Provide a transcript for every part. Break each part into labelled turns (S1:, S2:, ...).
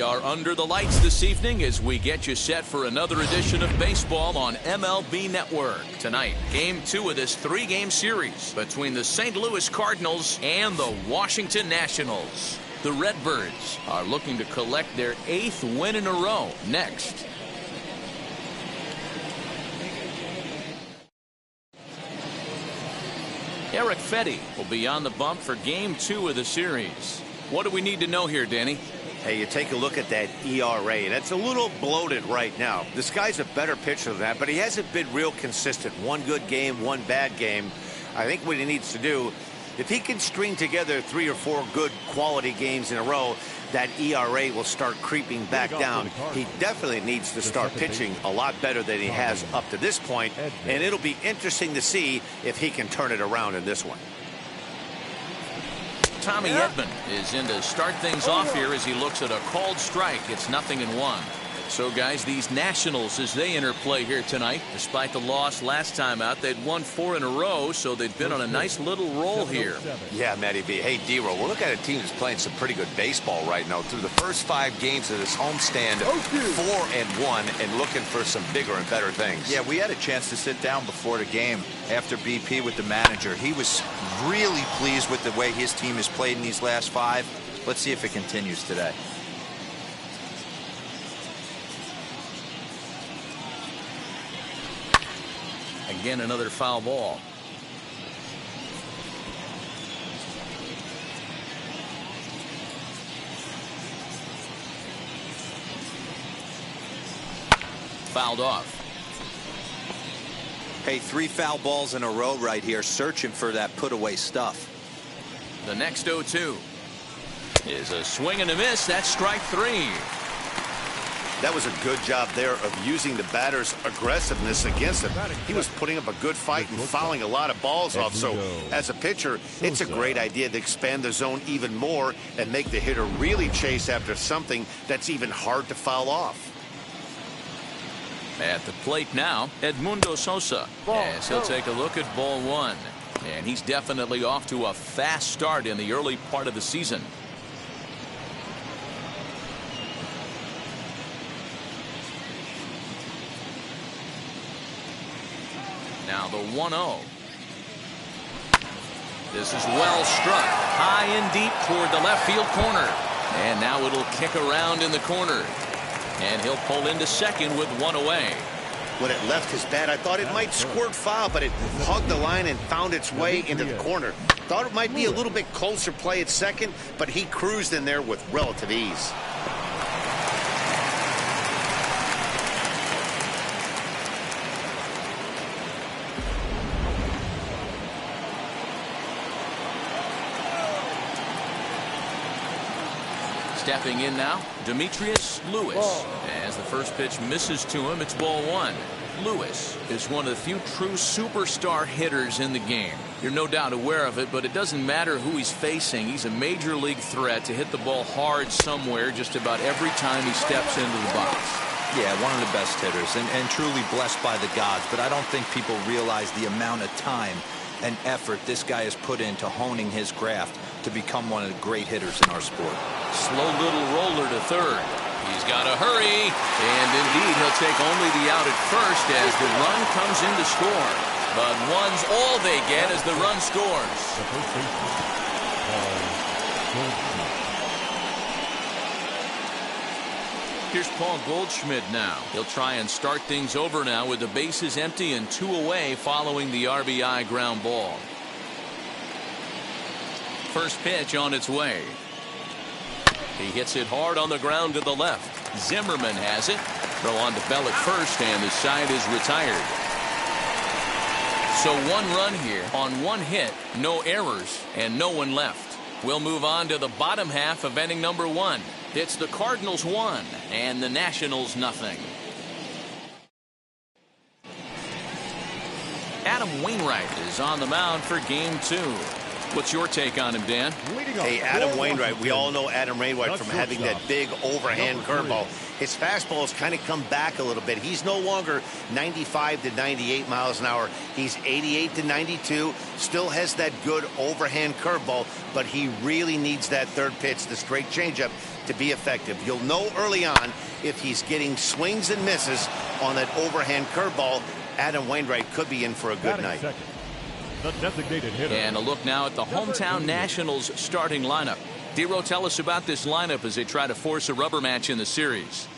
S1: We are under the lights this evening as we get you set for another edition of baseball on MLB Network. Tonight, Game 2 of this 3-game series between the St. Louis Cardinals and the Washington Nationals. The Redbirds are looking to collect their 8th win in a row next. Eric Fetty will be on the bump for Game 2 of the series. What do we need to know here, Danny?
S2: Hey, you take a look at that ERA. That's a little bloated right now. This guy's a better pitcher than that, but he hasn't been real consistent. One good game, one bad game. I think what he needs to do, if he can string together 3 or 4 good quality games in a row, that ERA will start creeping back down. He definitely needs to start pitching a lot better than he has up to this point, and it'll be interesting to see if he can turn it around in this one.
S1: Tommy Edman is in to start things off here as he looks at a called strike. It's 0-1. So, guys, these Nationals, as they interplay here tonight, despite the loss last time out, they'd won 4 in a row, so they've been on a nice little roll here.
S3: Yeah, Matty B. Hey, D-Roll, we're looking at a team that's playing some pretty good baseball right now. Through the first 5 games of this homestand, 4-1, and looking for some bigger and better things.
S4: Yeah, we had a chance to sit down before the game after BP with the manager. He was really pleased with the way his team has played in these last 5. Let's see if it continues today.
S1: Again, another foul ball. Fouled off.
S4: Hey, 3 foul balls in a row right here, searching for that put-away stuff.
S1: The next 0-2 is a swing and a miss. That's strike 3.
S2: That was a good job there of using the batter's aggressiveness against him. He was putting up a good fight and fouling a lot of balls off. So as a pitcher, it's a great idea to expand the zone even more and make the hitter really chase after something that's even hard to foul off.
S1: At the plate now, Edmundo Sosa, as he'll take a look at ball 1. And he's definitely off to a fast start in the early part of the season. Now the 1-0. This is well struck. High and deep toward the left field corner. And now it'll kick around in the corner. And he'll pull into second with 1 away.
S2: When it left his bat, I thought it might squirt foul, but it hugged the line and found its way into the corner. Thought it might be a little bit closer play at second, but he cruised in there with relative ease.
S1: Stepping in now, Demetrius Lewis. As the first pitch misses to him, it's ball 1. Lewis is one of the few true superstar hitters in the game. You're no doubt aware of it, but it doesn't matter who he's facing. He's a major league threat to hit the ball hard somewhere just about every time he steps into the box.
S4: Yeah, one of the best hitters and truly blessed by the gods, but I don't think people realize the amount of time and effort this guy has put into honing his craft to become one of the great hitters in our sport.
S1: Slow little roller to third. He's got to hurry, and indeed he'll take only the out at first as the run comes in to score. But one's all they get as the run scores. Here's Paul Goldschmidt now. He'll try and start things over now with the bases empty and 2 away following the RBI ground ball. First pitch on its way. He hits it hard on the ground to the left. Zimmerman has it. Throw on to Bell at first, and the side is retired. So 1 run here on 1 hit, no errors, and no one left. We'll move on to the bottom half of inning number 1. It's the Cardinals 1 and the Nationals 0. Adam Wainwright is on the mound for game 2. What's your take on him, Dan?
S2: Hey, Adam Wainwright. We all know Adam Wainwright from having that big overhand curveball. His fastball has kind of come back a little bit. He's no longer 95 to 98 miles an hour. He's 88 to 92. Still has that good overhand curveball, but he really needs that third pitch, the straight changeup, to be effective. You'll know early on if he's getting swings and misses on that overhand curveball. Adam Wainwright could be in for a good night.
S5: The designated hitter.
S1: And a look now at the hometown Nationals starting lineup. Dero, tell us about this lineup as they try to force a rubber match in the series.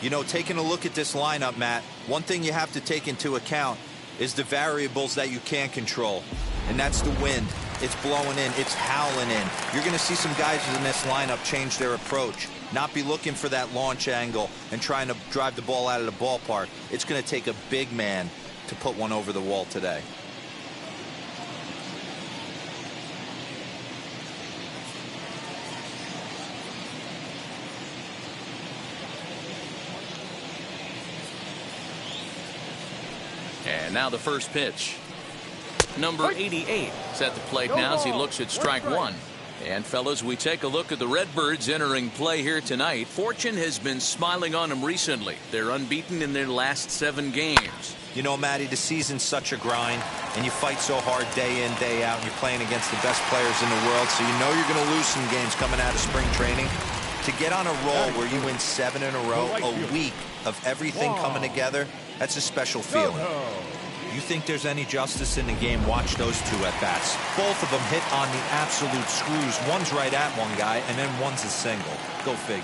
S4: You know, taking a look at this lineup, Matt, one thing you have to take into account is the variables that you can't control. And that's the wind. It's blowing in. It's howling in. You're going to see some guys in this lineup change their approach. Not be looking for that launch angle and trying to drive the ball out of the ballpark. It's going to take a big man to put one over the wall today.
S1: And now the first pitch. Number 88 is at the plate now as he looks at strike one. And fellas, we take a look at the Redbirds entering play here tonight. Fortune has been smiling on them recently. They're unbeaten in their last 7 games.
S4: You know, Matty, the season's such a grind, and you fight so hard day in, day out, and you're playing against the best players in the world, so you know you're going to lose some games coming out of spring training. To get on a roll where you win 7 in a row, a week of everything coming together, that's a special feeling. You think there's any justice in the game, watch those 2 at-bats. Both of them hit on the absolute screws. One's right at one guy, and then one's a single. Go figure.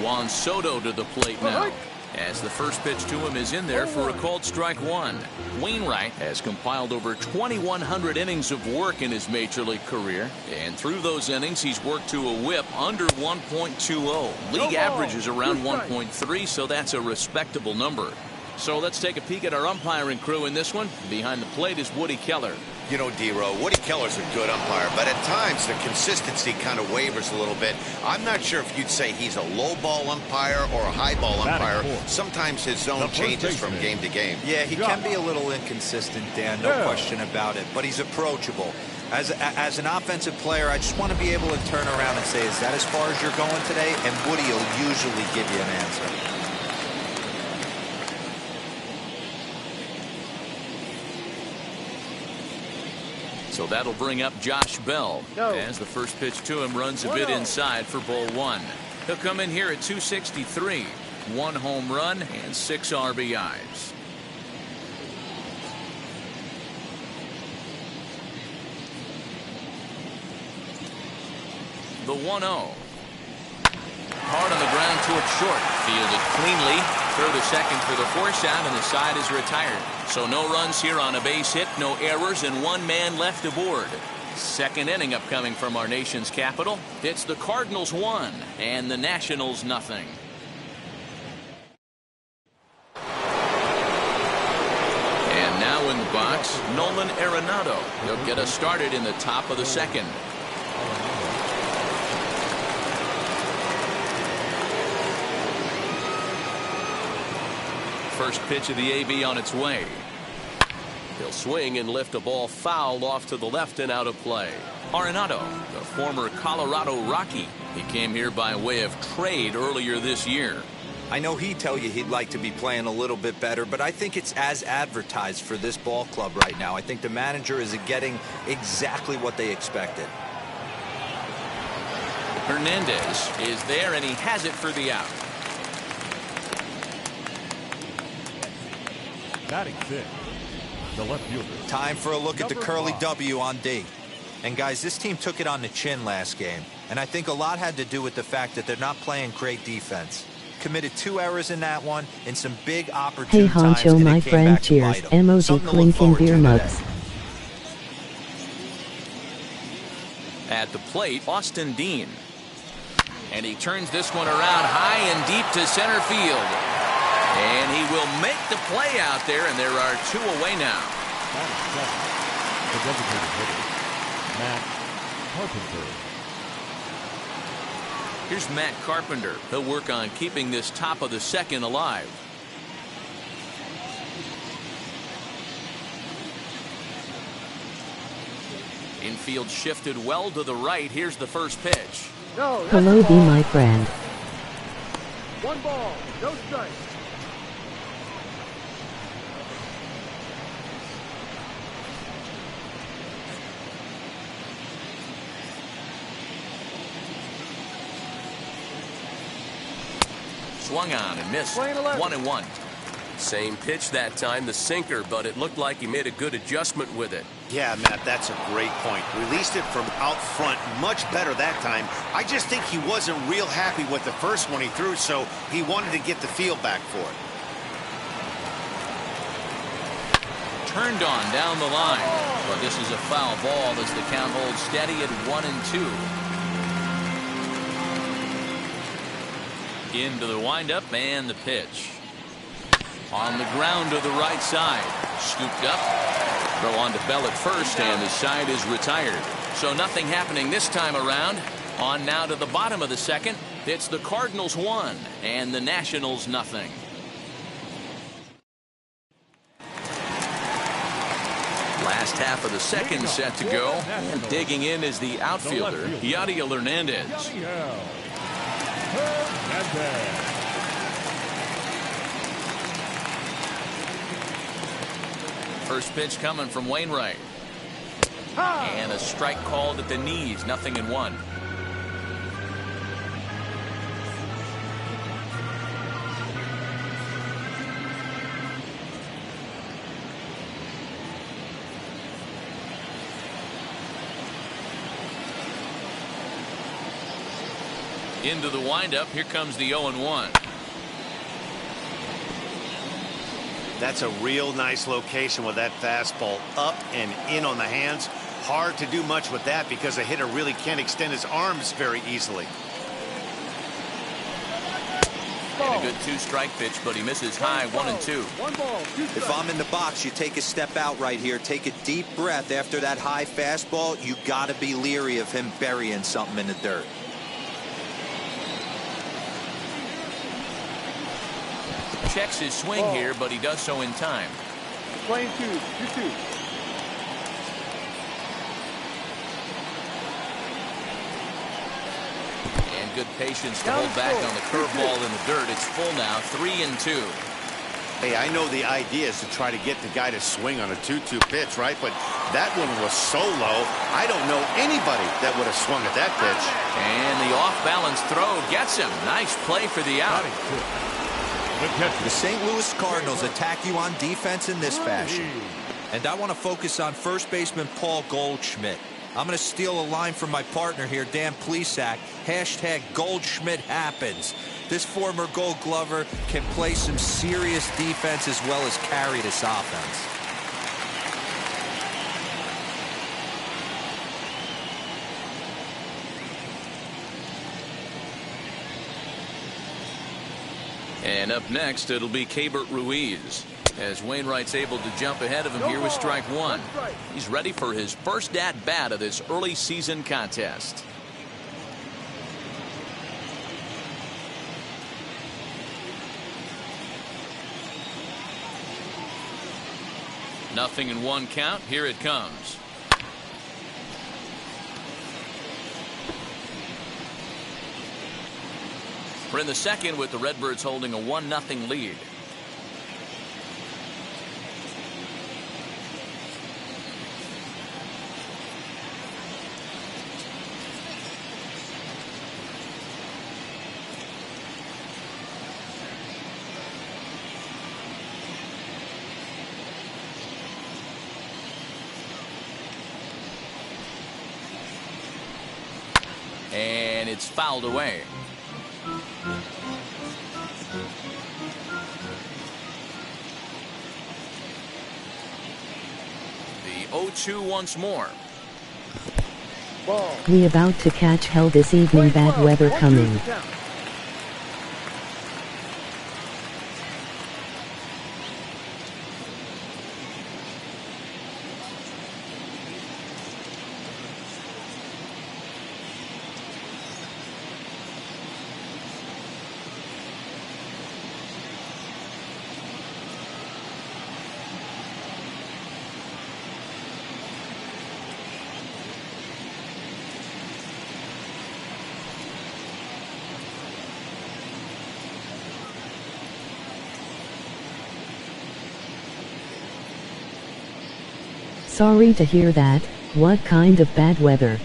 S1: Juan Soto to the plate now, as the first pitch to him is in there for a called strike one. Wainwright has compiled over 2,100 innings of work in his major league career, and through those innings he's worked to a whip under 1.20. League average is around 1.3, so that's a respectable number. So let's take a peek at our umpiring crew in this one. Behind the plate is Woody Keller.
S2: You know, Dero, Woody Keller's a good umpire, but at times the consistency kind of wavers a little bit. I'm not sure if you'd say he's a low ball umpire or a high ball umpire. Sometimes his zone changes from game to game.
S4: Yeah, he can be a little inconsistent, Dan, no question about it, but he's approachable. As an offensive player, I just want to be able to turn around and say, is that as far as you're going today? And Woody will usually give you an answer.
S1: So that'll bring up Josh Bell as the first pitch to him runs a bit inside for ball one. He'll come in here at 263, 1 home run and 6 RBIs. The 1-0. Hard on the ground to it short. Fielded cleanly. Throw to second for the force out, and the side is retired. So no runs here on a base hit, no errors, and 1 man left aboard. Second inning upcoming from our nation's capital. It's the Cardinals 1 and the Nationals nothing. And now in the box, Nolan Arenado. He'll get us started in the top of the second. First pitch of the AB on its way. He'll swing and lift a ball foul off to the left and out of play. Arenado, the former Colorado Rocky. He came here by way of trade earlier this year.
S4: I know he'd tell you he'd like to be playing a little bit better, but I think it's as advertised for this ball club right now. I think the manager is getting exactly what they expected.
S1: Hernandez is there, and he has it for the out.
S5: Batting 6, the left fielder.
S4: Time for a look at the curly W on D. And guys, this team took it on the chin last game, and I think a lot had to do with the fact that they're not playing great defense. Committed 2 errors in that one, and some big opportunity
S6: Hey Honcho, my friend, cheers. Emoji clinking beer mugs.
S1: At the plate, Austin Dean. And he turns this one around high and deep to center field. And he will make the play out there, and there are 2 away now.
S5: The designated hitter, Matt Carpenter.
S1: Here's Matt Carpenter. He'll work on keeping this top of the second alive. Infield shifted well to the right. Here's the first pitch.
S6: Hello, be my friend.
S7: 1 ball, no strike.
S1: Swung on and missed. 1-1. Same pitch that time, the sinker, but it looked like he made a good adjustment with it.
S2: Yeah, Matt, that's a great point. Released it from out front much better that time. I just think he wasn't real happy with the first one he threw, so he wanted to get the feel back for it.
S1: Turned on down the line, but this is a foul ball as the count holds steady at 1-2. Into the windup and the pitch. On the ground to the right side. Scooped up. Throw on to Bell at first, and the side is retired. So nothing happening this time around. On now to the bottom of the second. It's the Cardinals 1 and the Nationals nothing. Last half of the second set to go. And digging in is the outfielder, Yadiel Hernandez. First pitch coming from Wainwright. And a strike called at the knees. 0-1. Into the windup. Here comes the 0-1.
S2: That's a real nice location with that fastball up and in on the hands. Hard to do much with that because a hitter really can't extend his arms very easily.
S1: And a good 2-strike pitch, but he misses high. 1-2.
S4: If I'm in the box, you take a step out right here. Take a deep breath after that high fastball. You got to be leery of him burying something in the dirt.
S1: Checks his swing here, but he does so in time.
S7: Playing 2-2.
S1: And good patience to hold back on the curveball in the dirt. It's full now. 3-2.
S2: Hey, I know the idea is to try to get the guy to swing on a 2-2 pitch, right? But that one was so low, I don't know anybody that would have swung at that pitch.
S1: And the off-balance throw gets him. Nice play for the out.
S4: The St. Louis Cardinals attack you on defense in this fashion. And I want to focus on first baseman Paul Goldschmidt. I'm going to steal a line from my partner here, Dan Plesac. Hashtag Goldschmidt happens. This former Gold Glover can play some serious defense as well as carry this offense.
S1: And up next, it'll be Keibert Ruiz, as Wainwright's able to jump ahead of him here with strike 1. He's ready for his first at-bat of this early season contest. Nothing in 1 count. Here it comes. We're in the second with the Redbirds holding a 1-0 lead. And it's fouled away. The 0-2 once more.
S6: We about to catch hell this evening, bad weather coming. Sorry to hear that. What kind of bad weather?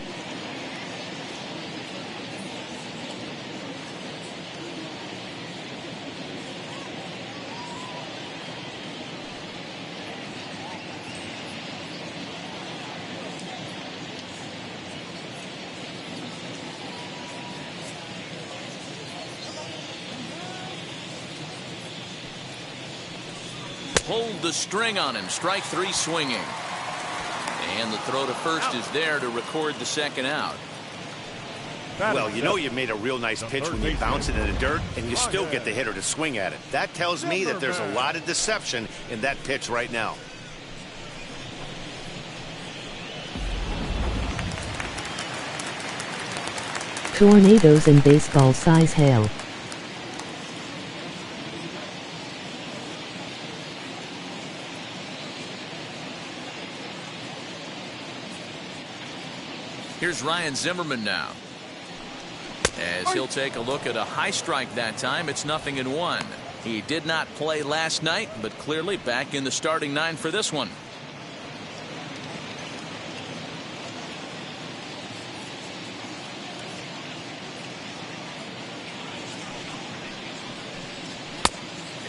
S1: Pulled the string on him. Strike three swinging. And the throw to first is there to record the second out.
S2: Well, you know you made a real nice pitch when you bounce it in the dirt and you still get the hitter to swing at it. That tells me that there's a lot of deception in that pitch right now.
S6: Tornadoes in baseball-size hail.
S1: Here's Ryan Zimmerman now. As he'll take a look at a high strike that time, it's 0-1. He did not play last night, but clearly back in the starting nine for this one.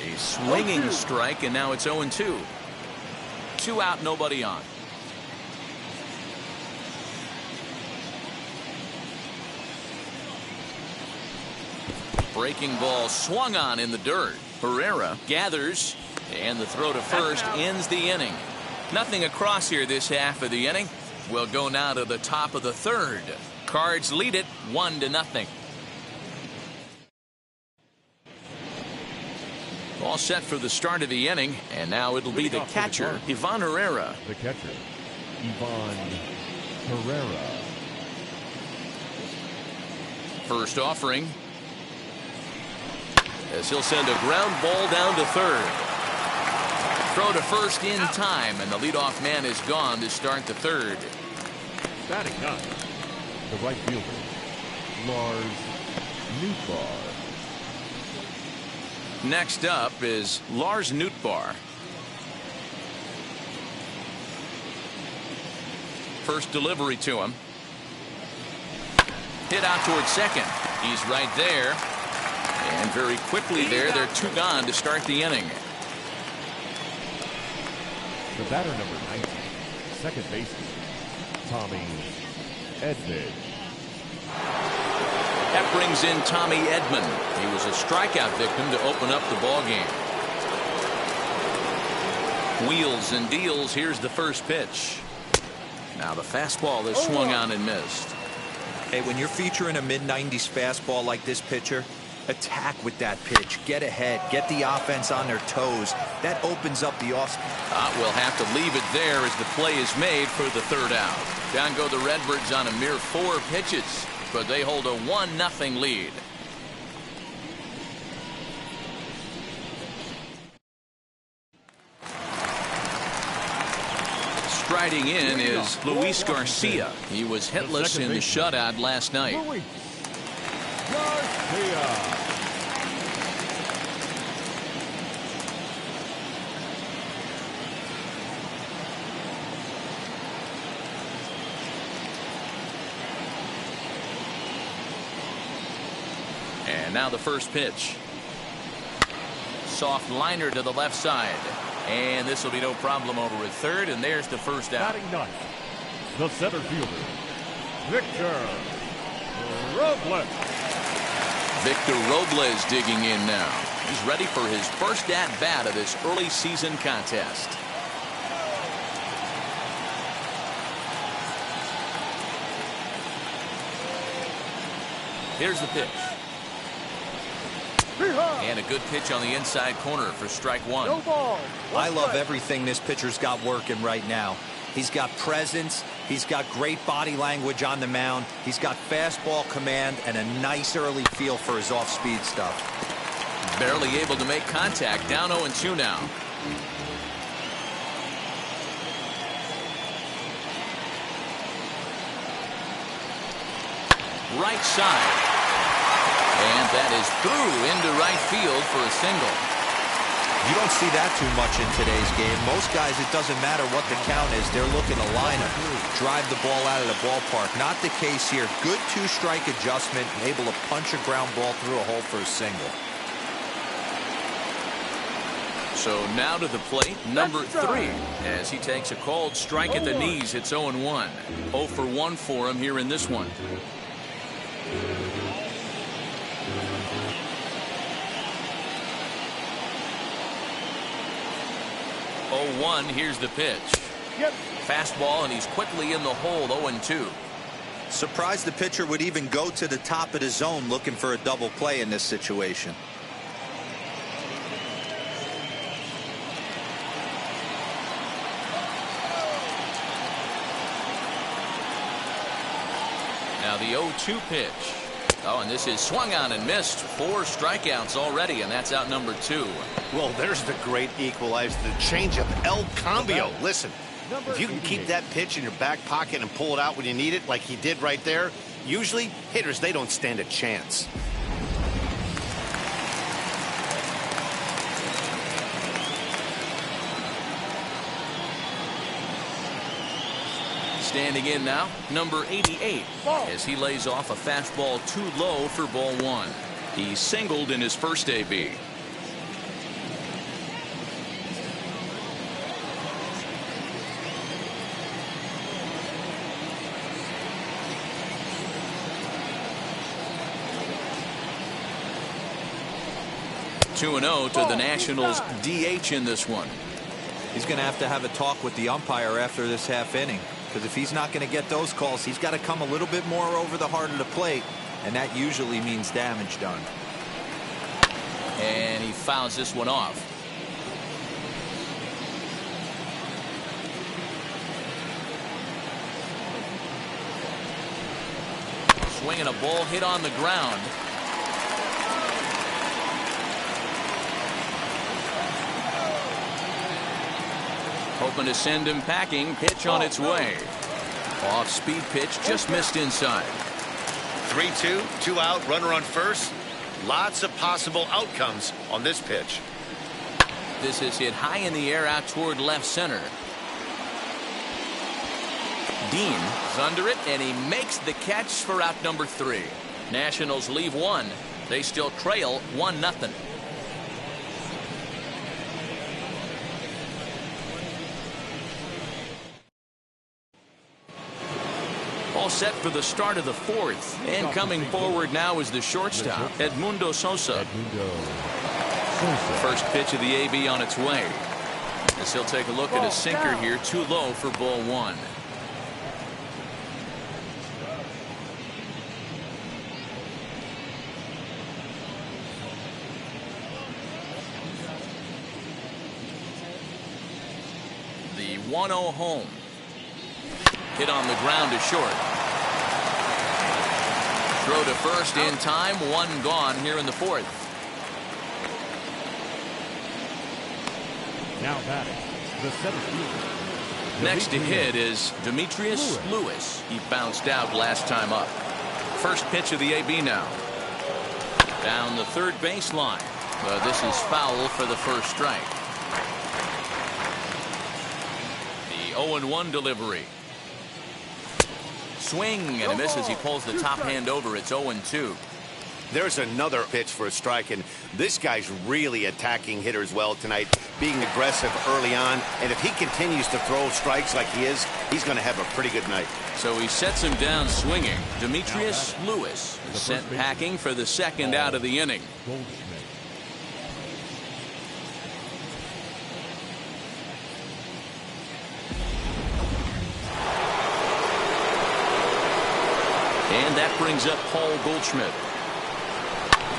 S1: A swinging strike, and now it's 0-2. 2 out, nobody on. Breaking ball swung on in the dirt. Herrera gathers, and the throw to first ends the inning. Nothing across here this half of the inning. We'll go now to the top of the third. Cards lead it 1-0. All set for the start of the inning, and now it'll be the catcher, Ivan Herrera.
S5: The catcher, Ivan Herrera.
S1: First offering, as he'll send a ground ball down to third. Throw to first in time, and the leadoff man is gone to start the third.
S5: Batting ninth, the right fielder, Lars Nootbaar.
S1: Next up is Lars Nootbaar. First delivery to him. Hit out towards second. He's right there. And very quickly there, they're 2 gone to start the inning.
S5: The batter number 19, second baseman, Tommy Edman.
S1: That brings in Tommy Edman. He was a strikeout victim to open up the ball game. Wheels and deals. Here's the first pitch. Now the fastball is swung on and missed.
S4: Hey, when you're featuring a mid-90s fastball like this pitcher, attack with that pitch. Get ahead. Get the offense on their toes. That opens up the off.
S1: We'll have to leave it there as the play is made for the third out. Down go the Redbirds on a mere 4 pitches, but they hold a 1-0 lead. Striding in is Luis Garcia. He was hitless in the shutout last night.
S5: Luis Garcia.
S1: And now the first pitch. Soft liner to the left side. And this will be no problem over at third. And there's the first out.
S5: Batting ninth, the center fielder, Victor Robles.
S1: Victor Robles digging in now. He's ready for his first at-bat of this early season contest. Here's the pitch. And a good pitch on the inside corner for strike one.
S7: No ball.
S4: I love everything this pitcher's got working right now. He's got presence. He's got great body language on the mound. He's got fastball command and a nice early feel for his off-speed stuff.
S1: Barely able to make contact. Down 0-2 now. Right side. And that is through into right field for a single.
S4: You don't see that too much in today's game. Most guys, it doesn't matter what the count is. They're looking to line up, drive the ball out of the ballpark. Not the case here. Good two-strike adjustment, able to punch a ground ball through a hole for a single.
S1: So now to the plate, number 3, as he takes a called strike at the knees. It's 0-1. 0 for 1 for him here in this one. 0-1, here's the pitch. Fastball, and he's quickly in the hole. 0-2.
S4: Surprised the pitcher would even go to the top of the zone looking for a double play in this situation.
S1: Now the 0-2 pitch. Oh, and this is swung on and missed. 4 strikeouts already, and that's out number 2.
S2: Well, there's the great equalizer, the changeup, El Cambio. Listen, if you can keep that pitch in your back pocket and pull it out when you need it, like he did right there, usually hitters, they don't stand a chance.
S1: Standing in now, number 88, as he lays off a fastball too low for ball 1. He singled in his first AB. Two 2-0 to the Nationals DH in this one.
S4: He's going to have a talk with the umpire after this half inning. Because if he's not going to get those calls, he's got to come a little bit more over the heart of the plate, and that usually means damage done.
S1: And he fouls this one off. Swinging a ball hit on the ground. Hoping to send him packing. Pitch on its way. Off speed pitch, just missed inside.
S2: 3-2, 2 out, runner on first. Lots of possible outcomes on this pitch.
S1: This is hit high in the air out toward left center. Dean is under it, and he makes the catch for out number 3. Nationals leave 1. They still trail 1-0. All set for the start of the 4th. And coming forward now is the shortstop, Edmundo Sosa. First pitch of the AB on its way. As he'll take a look at a sinker here, too low for ball 1. The 1-0 home. Hit on the ground to short. Throw to first in time. 1 gone here in the 4th.
S5: Now batting, the center fielder.
S1: Next to hit is Demetrius Lewis. He bounced out last time up. First pitch of the AB now. Down the third baseline. But this is foul for the first strike. The 0-1 delivery. Swing and a miss as he pulls the top hand over. It's 0-2.
S2: There's another pitch for a strike, and this guy's really attacking hitters well tonight, being aggressive early on. And if he continues to throw strikes like he is, he's going to have a pretty good night.
S1: So he sets him down swinging. Demetrius Lewis is sent packing for the second out of the inning. And that brings up Paul Goldschmidt.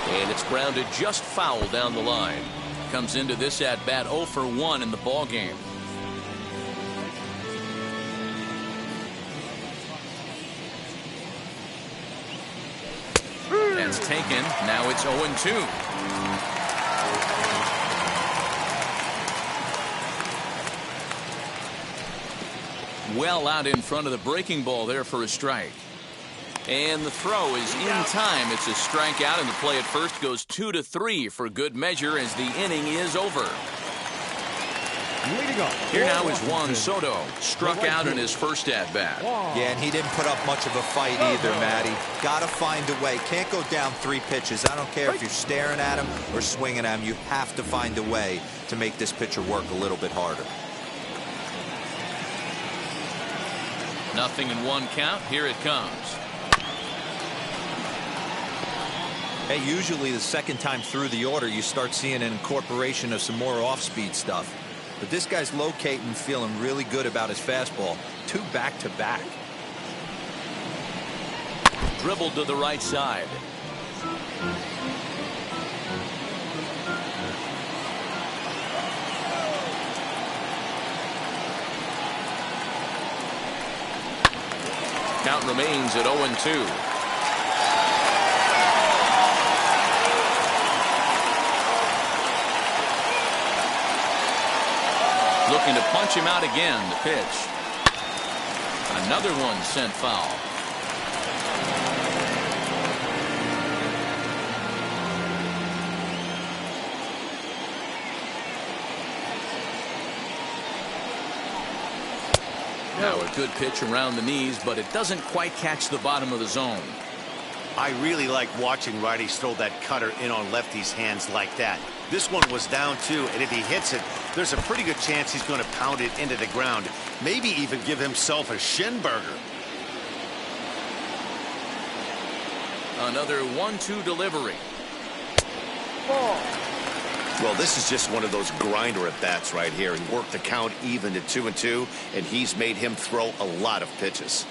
S1: And it's grounded just foul down the line. Comes into this at bat 0 for 1 in the ball game. That's taken. Now it's 0-2. Well out in front of the breaking ball there for a strike. And the throw is in time. It's a strikeout, and the play at first goes 2-3 for good measure as the inning is over.
S5: Leading up.
S1: Here now is Juan Soto. Struck out in his first at-bat.
S4: Yeah, and he didn't put up much of a fight either, Matty. Got to find a way. Can't go down 3 pitches. I don't care if you're staring at him or swinging at him. You have to find a way to make this pitcher work a little bit harder.
S1: 0-1 count. Here it comes.
S4: Hey, usually the second time through the order, you start seeing an incorporation of some more off-speed stuff. But this guy's locating, feeling really good about his fastball. 2 back-to-back.
S1: Dribbled to the right side. Count remains at 0-2. Looking to punch him out again. The pitch. Another one sent foul. Now a good pitch around the knees, but it doesn't quite catch the bottom of the zone.
S2: I really like watching righties throw that cutter in on lefties' hands like that. This one was down 2, and if he hits it, there's a pretty good chance he's going to pound it into the ground. Maybe even give himself a shin burger.
S1: Another 1-2 delivery.
S7: Ball.
S2: Well, this is just one of those grinder at bats right here. He worked the count even to 2-2, and he's made him throw a lot of pitches.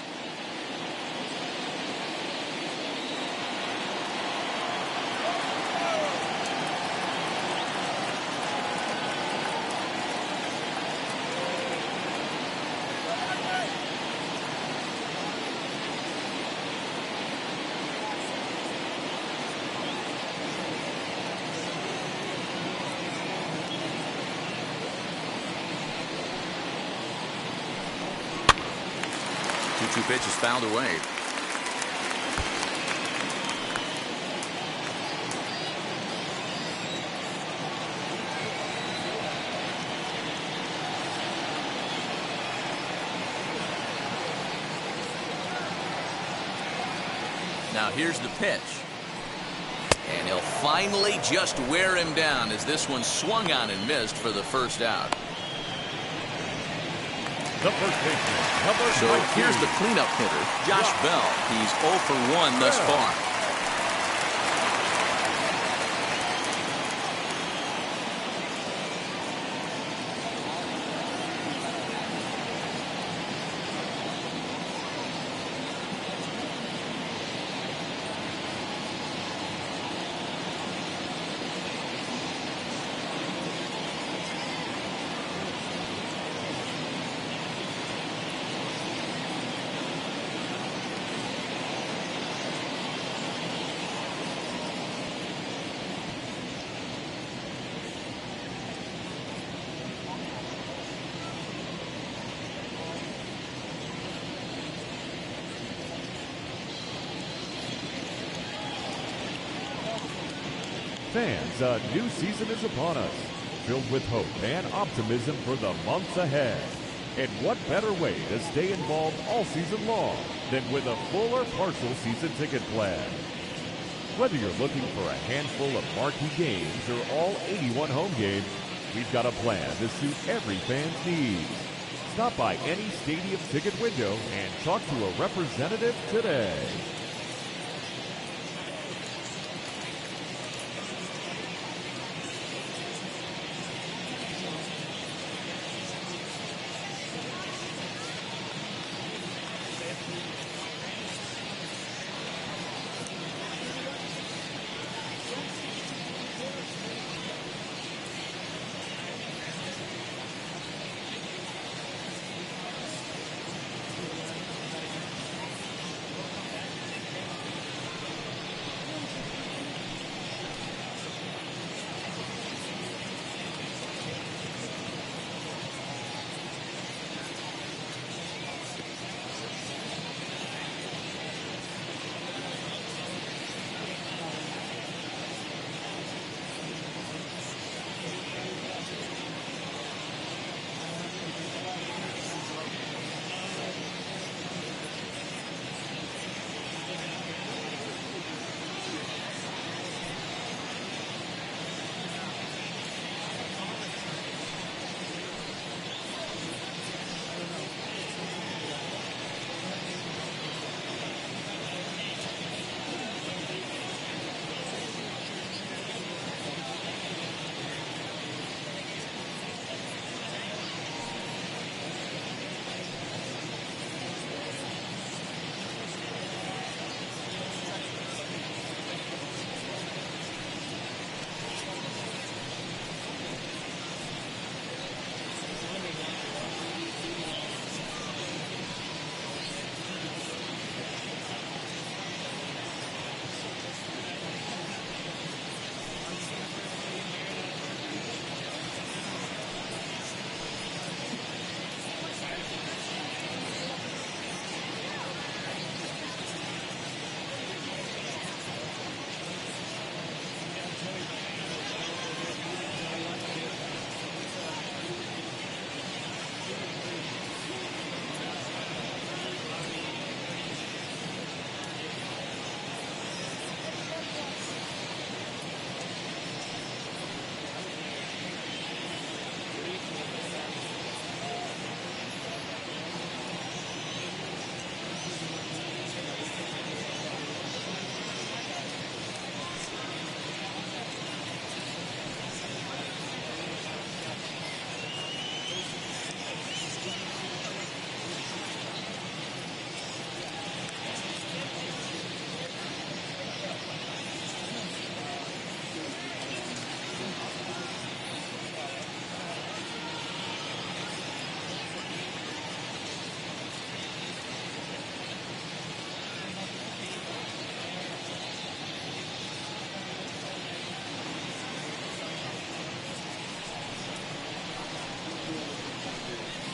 S1: Two pitches fouled away. Now here's the pitch. And he'll finally just wear him down as this one swung on and missed for the first out.
S5: The first baseman, number
S1: So
S5: 19.
S1: here's the cleanup hitter, Josh Bell. He's 0 for 1 thus far.
S5: Fans, a new season is upon us, filled with hope and optimism for the months ahead. And what better way to stay involved all season long than with a full or partial season ticket plan? Whether you're looking for a handful of marquee games or all 81 home games, we've got a plan to suit every fan's needs. Stop by any stadium ticket window and talk to a representative today.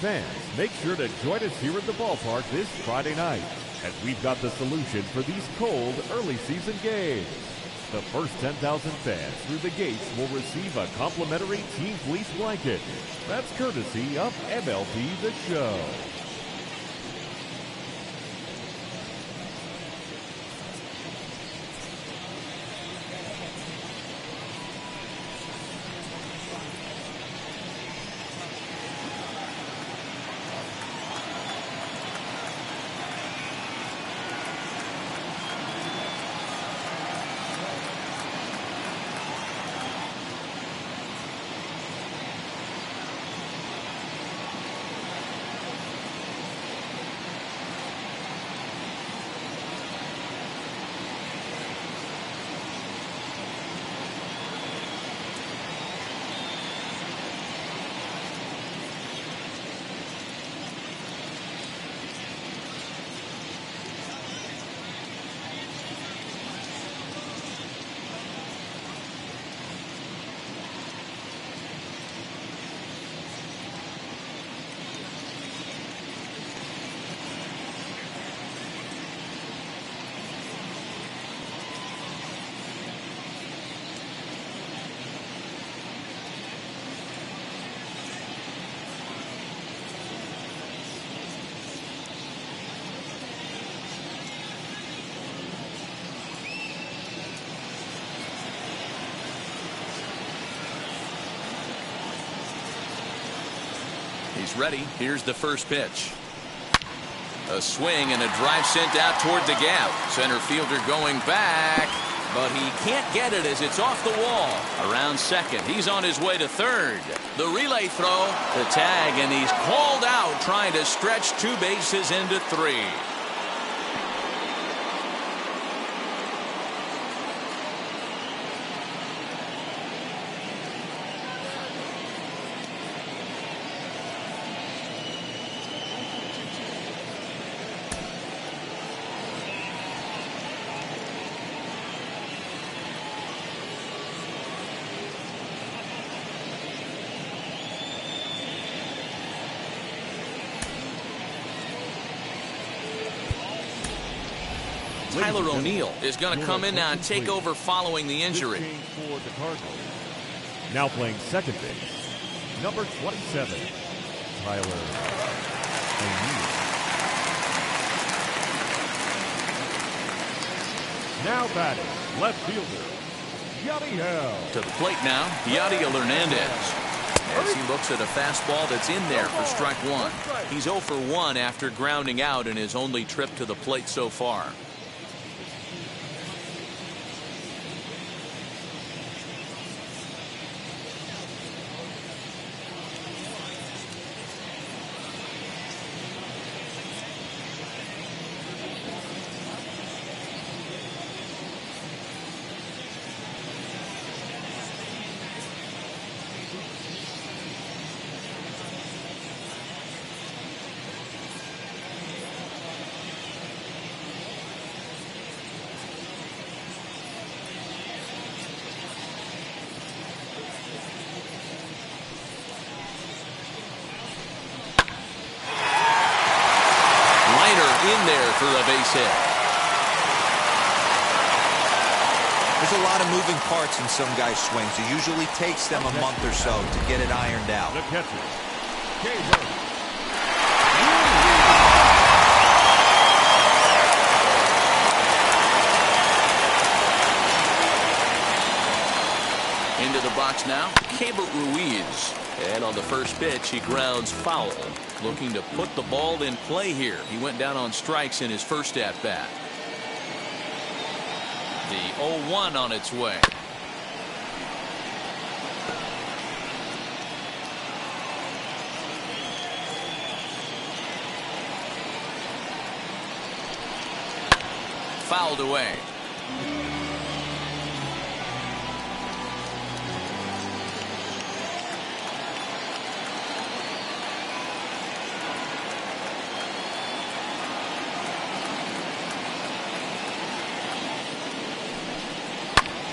S5: Fans, make sure to join us here at the ballpark this Friday night, as we've got the solution for these cold early season games. The first 10,000 fans through the gates will receive a complimentary Team Fleece blanket. That's courtesy of MLB The Show.
S1: He's ready. Here's the first pitch. A swing and a drive sent out toward the gap. Center fielder going back, but he can't get it as it's off the wall. Around second. He's on his way to third. The relay throw, the tag, and he's called out trying to stretch 2 bases into 3. Tyler O'Neill is going to come in now and take over following the injury.
S5: For the Cardinals. Now playing second base, number 27, Tyler O'Neill. Now batting, left fielder, Yadiel.
S1: To the plate now, Yadiel Hernandez. As he looks at a fastball that's in there for strike 1. He's 0 for 1 after grounding out in his only trip to the plate so far. In there for a base hit.
S4: There's a lot of moving parts in some guys' swings. It usually takes them a month or so to get it ironed out.
S5: The catcher,
S1: Into the box now, Keibert Ruiz. And on the first pitch, he grounds foul. Looking to put the ball in play here. He went down on strikes in his first at-bat. The 0-1 on its way. Fouled away.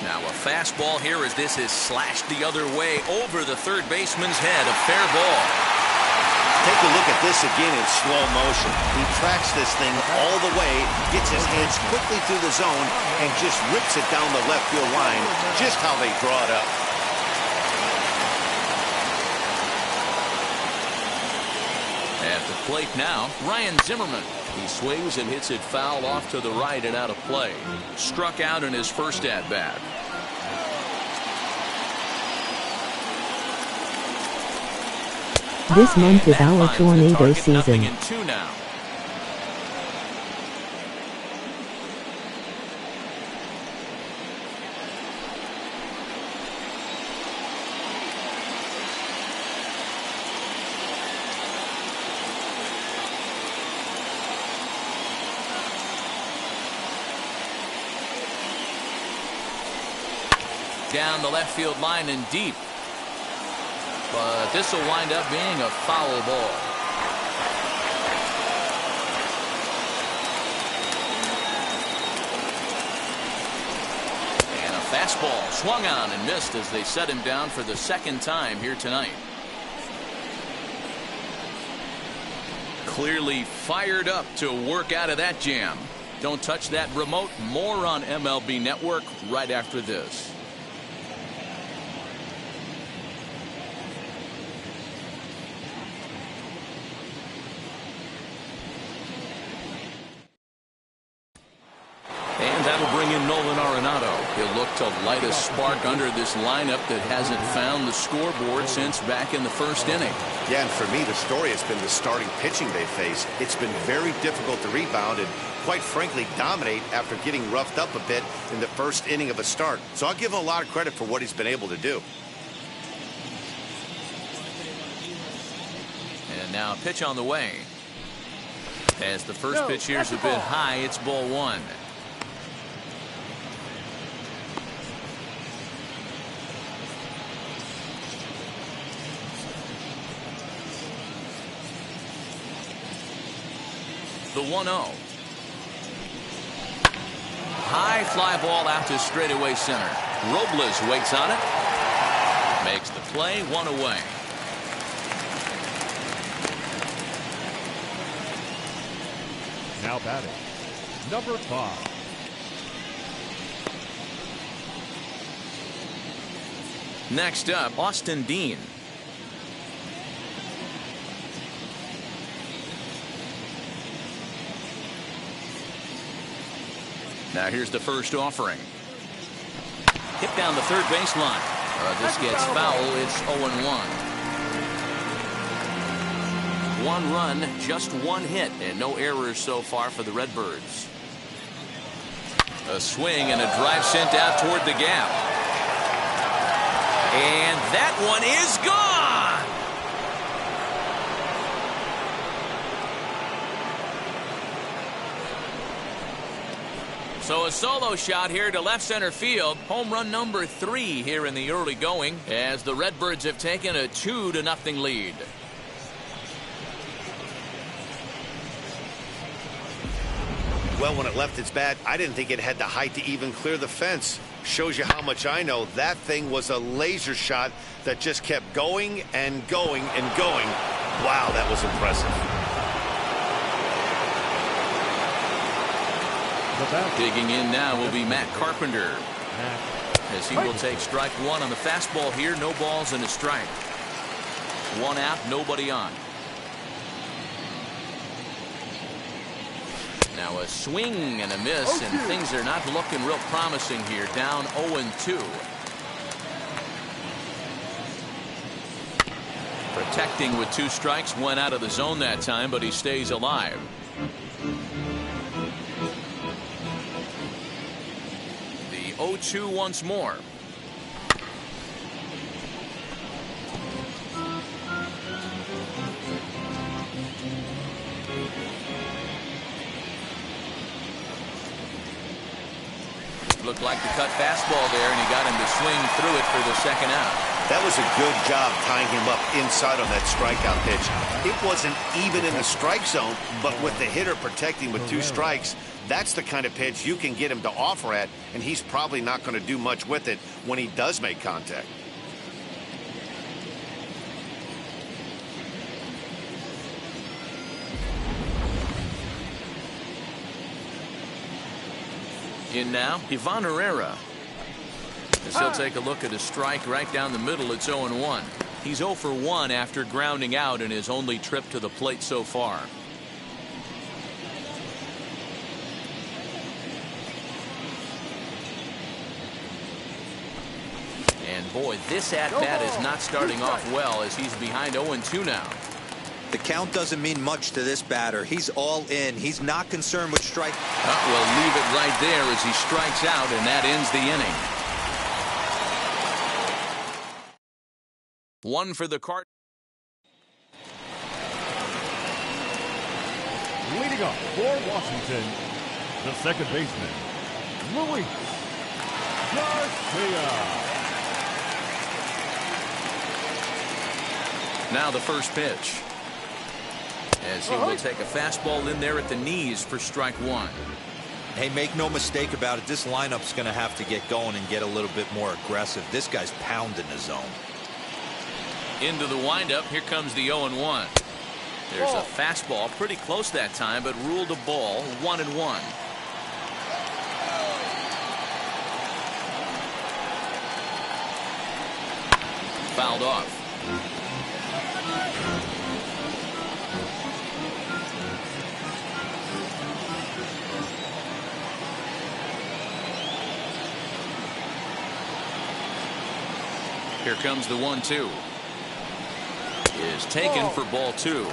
S1: Now a fastball here as this is slashed the other way over the third baseman's head. A fair ball.
S2: Take a look at this again in slow motion. He tracks this thing all the way, gets his hands quickly through the zone, and just rips it down the left field line, just how they draw it up.
S1: At the plate now, Ryan Zimmerman. He swings and hits it foul off to the right and out of play. Struck out in his first at-bat.
S6: This month is our tornado season.
S1: In 2 now. Down the left field line and deep. But this will wind up being a foul ball. And a fastball swung on and missed as they set him down for the second time here tonight. Clearly fired up to work out of that jam. Don't touch that remote. More on MLB Network right after this. He'll look to light a spark under this lineup that hasn't found the scoreboard since back in the first inning.
S2: Yeah, and for me, the story has been the starting pitching they face. It's been very difficult to rebound and, quite frankly, dominate after getting roughed up a bit in the first inning of a start. So I'll give him a lot of credit for what he's been able to do.
S1: And now a pitch on the way. As the first pitch here is a bit high, it's ball 1. The 1-0. High fly ball out to straightaway center. Robles waits on it. Makes the play, 1 away.
S5: Now batting, number 5.
S1: Next up, Austin Dean. Now here's the first offering. Hit down the third baseline. This gets foul. It's 0-1. 1 run, just 1 hit, and no errors so far for the Redbirds. A swing and a drive sent out toward the gap. And that one is gone. So a solo shot here to left center field. Home run number 3 here in the early going as the Redbirds have taken a 2-0 lead.
S2: Well, when it left its bat, I didn't think it had the height to even clear the fence. Shows you how much I know. That thing was a laser shot that just kept going and going and going. Wow, that was impressive.
S1: Digging in now will be Matt Carpenter, as he will take strike 1 on the fastball here. No balls and a strike. 1 out, nobody on. Now a swing and a miss, and things are not looking real promising here. Down 0-2. Protecting with 2 strikes, went out of the zone that time, but he stays alive. The 0-2 once more. Looked like the cut fastball there, and he got him to swing through it for the second out.
S2: That was a good job tying him up inside on that strikeout pitch. It wasn't even in the strike zone, but with the hitter protecting with 2 strikes, that's the kind of pitch you can get him to offer at, and he's probably not going to do much with it when he does make contact.
S1: In now, Ivan Herrera. As he'll take a look at a strike right down the middle. It's 0-1. He's 0 for 1 after grounding out in his only trip to the plate so far. And boy, this at-bat is not starting off well as he's behind 0-2 now.
S4: The count doesn't mean much to this batter. He's all in. He's not concerned with strike.
S1: We'll leave it right there as he strikes out, and that ends the inning. One for the Cardinals.
S5: Leading up for Washington, the second baseman, Luis Garcia.
S1: Now the first pitch. As he will take a fastball in there at the knees for strike one.
S4: Hey, make no mistake about it. This lineup's going to have to get going and get a little bit more aggressive. This guy's pounding the zone.
S1: Into the windup. Here comes the 0-1. There's a fastball pretty close that time, but ruled a ball. 1-1. Fouled off. Here comes the 1-2. Is taken for ball 2.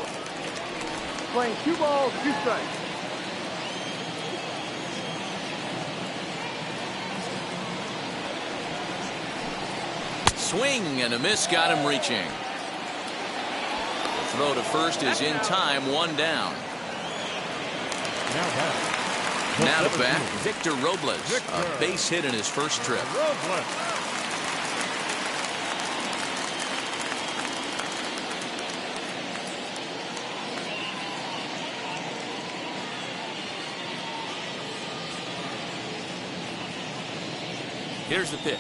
S7: Playing 2 balls, 2 strikes.
S1: Swing and a miss got him reaching. The throw to first is in time. 1 down. Now to bat, Victor Robles. A base hit in his first trip. Here's the pitch.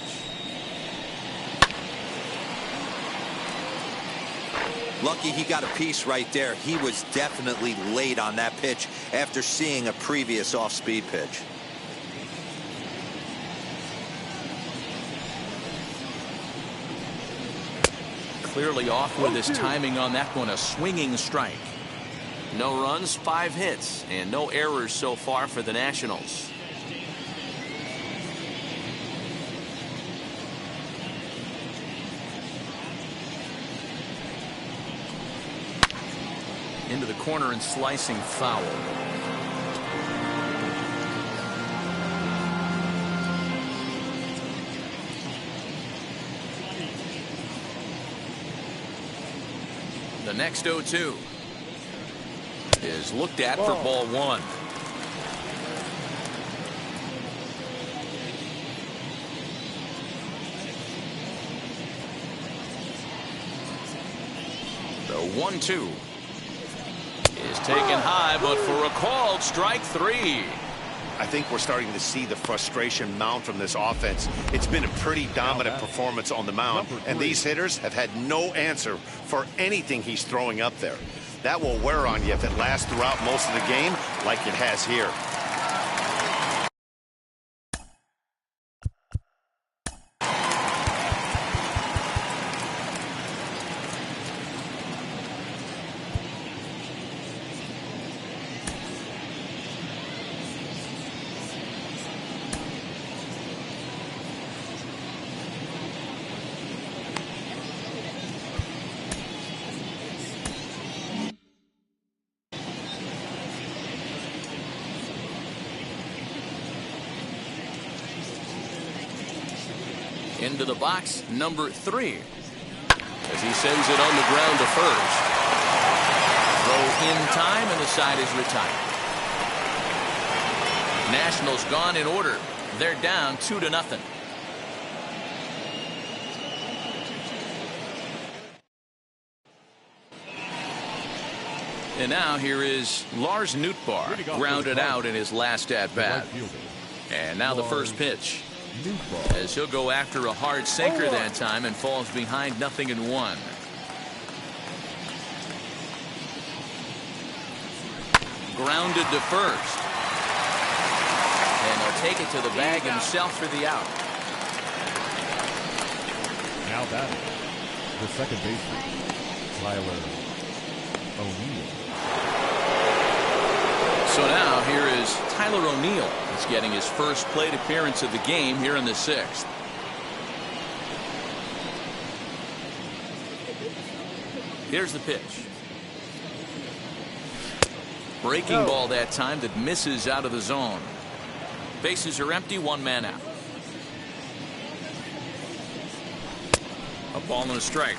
S4: Lucky he got a piece right there. He was definitely late on that pitch after seeing a previous off-speed pitch.
S1: Clearly off with his timing on that one. A swinging strike. No runs, 5 hits, and no errors so far for the Nationals. Into the corner and slicing foul. The next 0-2 is looked at for ball 1. The 1-2 is taken high, but for a called strike 3.
S2: I think we're starting to see the frustration mount from this offense. It's been a pretty dominant performance on the mound, and these hitters have had no answer for anything he's throwing up there. That will wear on you if it lasts throughout most of the game like it has here.
S1: Into the box, number 3. As he sends it on the ground to first. Throw in time, and the side is retired. Nationals gone in order. They're down 2-0. And now here is Lars Nootbaar, grounded out in his last at-bat. And now the first pitch. As he'll go after a hard sinker that time and falls behind 0-1. Grounded to first. And a take it to the bag himself for the out.
S5: Now batting, the second baseman, Tyler O'Neill.
S1: So now here is Tyler O'Neill. He's getting his first plate appearance of the game here in the 6th. Here's the pitch. Breaking ball that time that misses out of the zone. Bases are empty, 1 man out. A ball and a strike.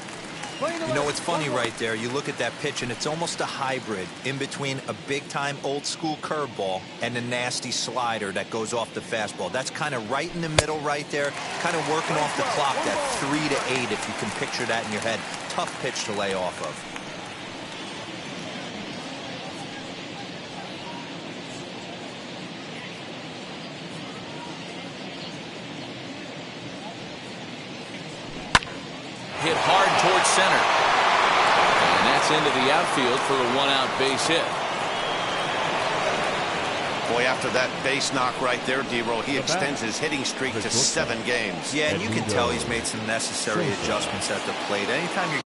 S4: You know, it's funny right there. You look at that pitch, and it's almost a hybrid in between a big-time old-school curveball and a nasty slider that goes off the fastball. That's kind of right in the middle right there, kind of working off the clock, that 3 to 8, if you can picture that in your head. Tough pitch to lay off of.
S1: Hit hard towards center. And that's into the outfield for a 1-out base hit.
S2: Boy, after that base knock right there, D-Roll, he extends his hitting streak to 7 games.
S4: Yeah, and you can tell he's made some necessary adjustments at the plate. Anytime you're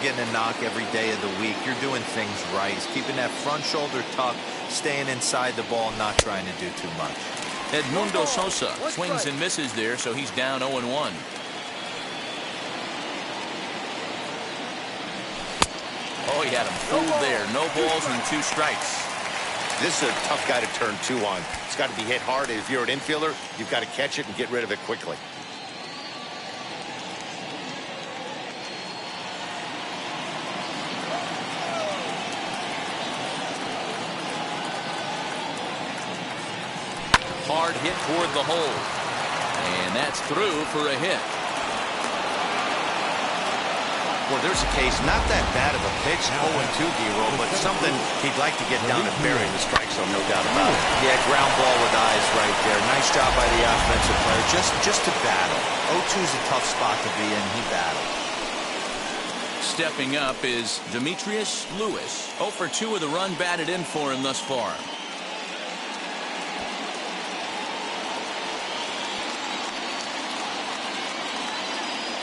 S4: getting a knock every day of the week, you're doing things right. He's keeping that front shoulder tucked, staying inside the ball, not trying to do too much.
S1: Edmundo Sosa swings and misses there, so he's down 0-1. Oh, he had him fooled there. No balls and 2 strikes.
S2: This is a tough guy to turn 2 on. It's got to be hit hard. If you're an infielder, you've got to catch it and get rid of it quickly.
S1: Hard hit toward the hole. And that's through for a hit.
S2: Well, there's a case, not that bad of a pitch, 0-2 D-Roll, but something he'd like to get down and bury the strike zone, no doubt about it.
S4: Yeah, ground ball with eyes right there. Nice job by the offensive player, just to battle. 0-2 is a tough spot to be in. He battled.
S1: Stepping up is Demetrius Lewis. 0 for 2 with a run batted in for him thus far.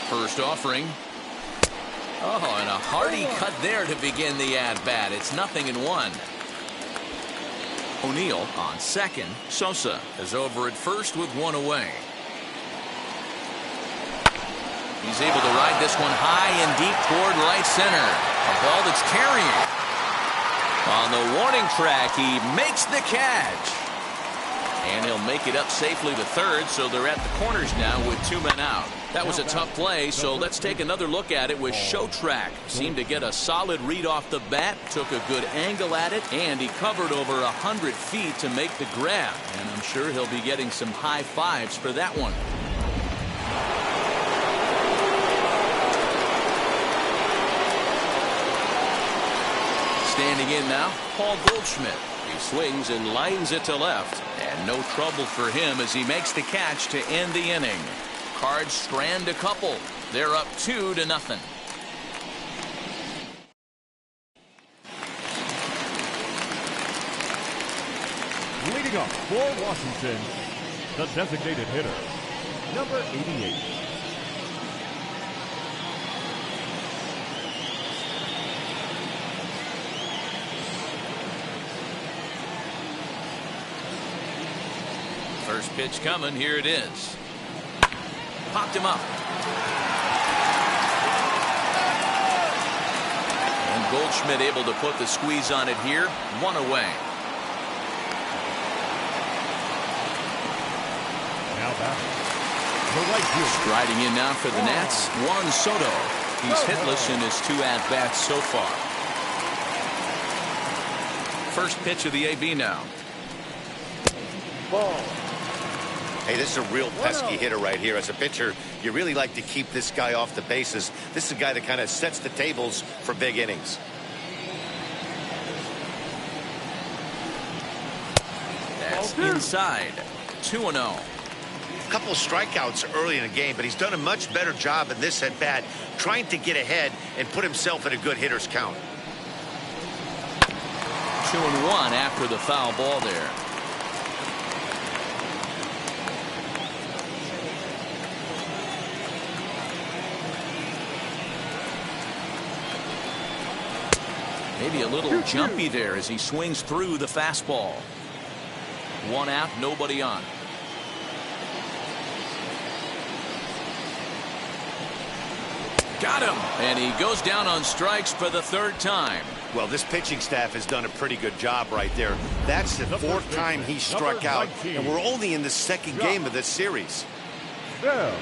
S1: First offering. Oh, and a hearty cut there to begin the at-bat. It's 0-1. O'Neill on second. Sosa is over at first with 1 away. He's able to ride this one high and deep toward right center. A ball that's carrying. On the warning track, he makes the catch. And he'll make it up safely to third, so they're at the corners now with 2 men out. That was a tough play, so let's take another look at it with Show Track. Seemed to get a solid read off the bat, took a good angle at it, and he covered over 100 feet to make the grab. And I'm sure he'll be getting some high fives for that one. Standing in now, Paul Goldschmidt. He swings and lines it to left. And no trouble for him as he makes the catch to end the inning. Cards strand a couple. They're up 2-0.
S5: Leading up for Washington, the designated hitter, number 88.
S1: First pitch coming. Here it is. Popped him up. And Goldschmidt able to put the squeeze on it here. One away.
S5: Now back. The right field.
S1: Striding in now for the Nats, Juan Soto. He's hitless in his 2 at-bats so far. First pitch of the AB now.
S7: Ball.
S2: Hey, this is a real pesky hitter right here. As a pitcher, you really like to keep this guy off the bases. This is a guy that kind of sets the tables for big innings.
S1: That's inside. 2-0.
S2: A couple of strikeouts early in the game, but he's done a much better job in this at bat, trying to get ahead and put himself in a good hitter's count.
S1: 2-1 after the foul ball there. Maybe a little jumpy there as he swings through the fastball. 1 out, nobody on. Got him, and he goes down on strikes for the 3rd time.
S2: Well, this pitching staff has done a pretty good job right there. That's the 4th time he struck out, and we're only in the 2nd game of this series.
S5: Yeah.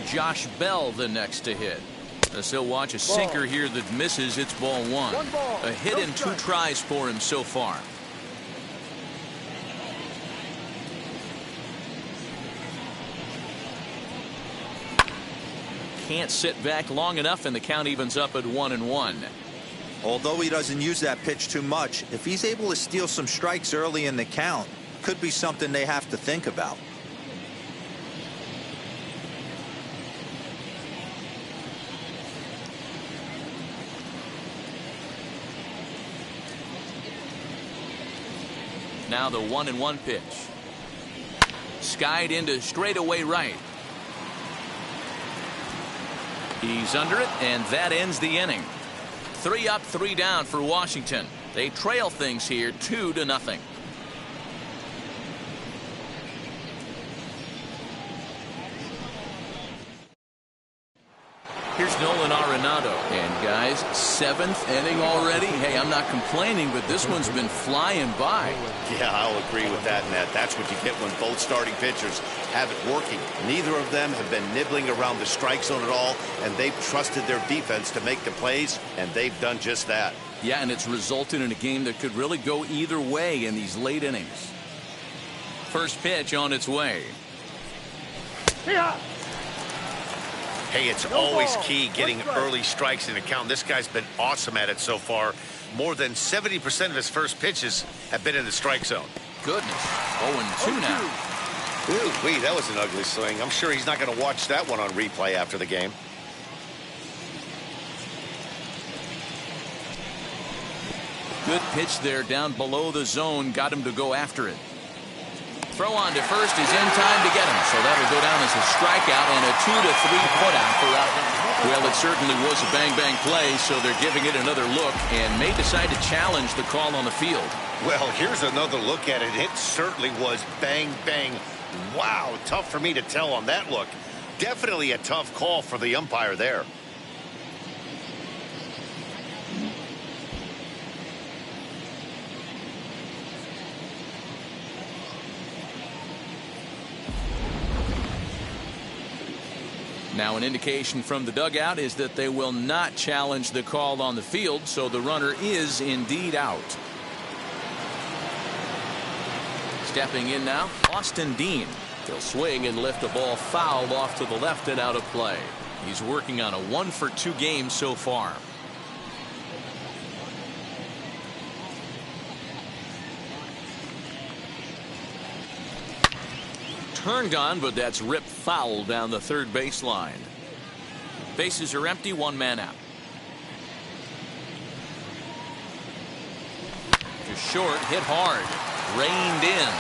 S1: Josh Bell the next to hit. As he'll watch a sinker here that misses. It's ball 1. A hit and 2 tries for him so far. Can't sit back long enough, and the count evens up at 1-1.
S4: Although he doesn't use that pitch too much, if he's able to steal some strikes early in the count, could be something they have to think about.
S1: Now the 1-1 pitch. Skied into straightaway right. He's under it, and that ends the inning. 3 up, 3 down for Washington. They trail things here 2-0. Here's Nolan Arenado. And guys, 7th inning already. Hey, I'm not complaining, but this one's been flying by.
S2: Yeah, I'll agree with that, Nat. That's what you get when both starting pitchers have it working. Neither of them have been nibbling around the strike zone at all, and they've trusted their defense to make the plays, and they've done just that.
S1: Yeah, and it's resulted in a game that could really go either way in these late innings. First pitch on its way.
S7: Yeah.
S2: Hey, it's always key getting early strikes in the count. This guy's been awesome at it so far. More than 70% of his first pitches have been in the strike zone.
S1: Goodness. 0-2 now.
S2: Ooh, that was an ugly swing. I'm sure he's not going to watch that one on replay after the game.
S1: Good pitch there down below the zone. Got him to go after it. Throw on to first is in time to get him. So that'll go down as a strikeout and a 2-3 putout for out. Well, it certainly was a bang-bang play, so they're giving it another look and may decide to challenge the call on the field.
S2: Well, here's another look at it. It certainly was bang-bang. Wow, tough for me to tell on that look. Definitely a tough call for the umpire there.
S1: Now an indication from the dugout is that they will not challenge the call on the field, so the runner is indeed out. Stepping in now, Austin Dean. He'll swing and lift a ball foul off to the left and out of play. He's working on a 1-for-2 game so far. turned on, but that's ripped foul down the third baseline. Bases are empty, one man out. To short, hit hard, reined in.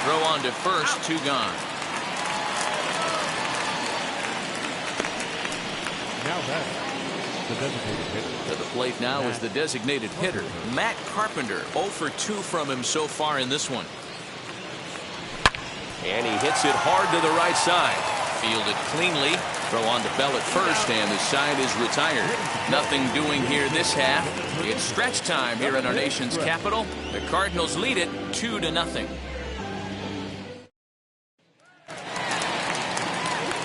S1: Throw on to first, two gone.
S5: Now that's the designated hitter.
S1: To the plate now is the designated hitter, Matt Carpenter. 0 for 2 from him so far in this one. And he hits it hard to the right side. Fielded cleanly. Throw on to Bell at first, and the side is retired. Nothing doing here this half. It's stretch time here in our nation's capital. The Cardinals lead it 2-0.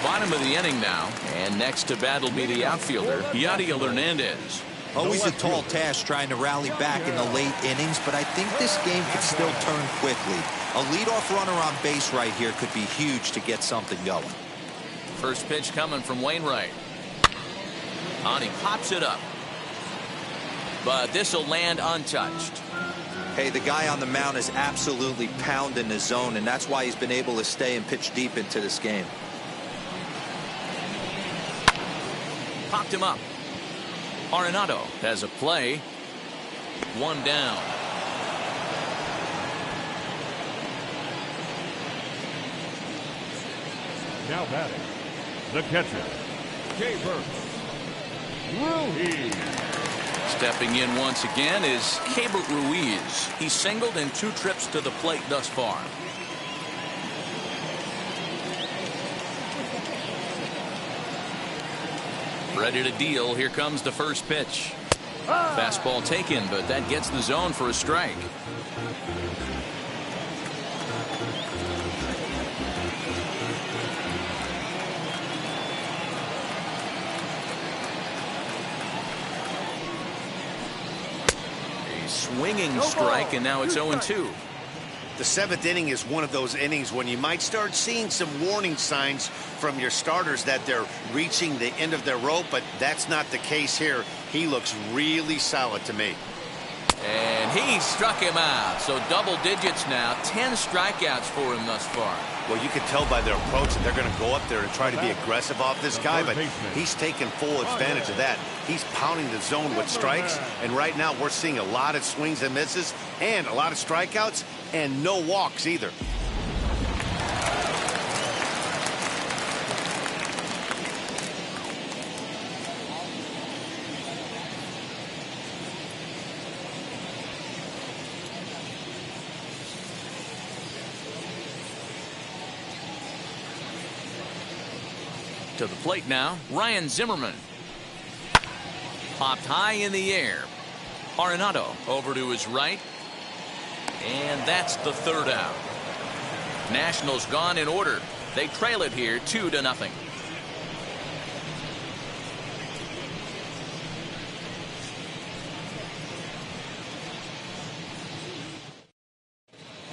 S1: Bottom of the inning now, and next to bat will be the outfielder, Yadier Hernandez.
S4: Always a tall task trying to rally back in the late innings, but I think this game could still turn quickly. A leadoff runner on base right here could be huge to get something going.
S1: First pitch coming from Wainwright. On, he pops it up. But this will land untouched.
S4: Hey, the guy on the mound is absolutely pounding the zone, and that's why he's been able to stay and pitch deep into this game.
S1: Popped him up. Arenado has a play. One down.
S5: Now batting, the catcher, Keibert Ruiz.
S1: Stepping in once again is Keibert Ruiz. He's singled in 2 trips to the plate thus far. Ready to deal. Here comes the first pitch. Fastball taken, but that gets the zone for a strike. A swinging strike, and now it's 0-2.
S2: The 7th inning is one of those innings when you might start seeing some warning signs from your starters that they're reaching the end of their rope, but that's not the case here. He looks really solid to me.
S1: And he struck him out. So double digits now. 10 strikeouts for him thus far.
S2: Well, you can tell by their approach that they're going to go up there and try to be aggressive off this guy, but he's taking full advantage of that. He's pounding the zone with strikes, and right now we're seeing a lot of swings and misses and a lot of strikeouts and no walks either.
S1: To the plate now, Ryan Zimmerman. Popped high in the air. Arenado over to his right. And that's the 3rd out. Nationals gone in order. They trail it here 2-0.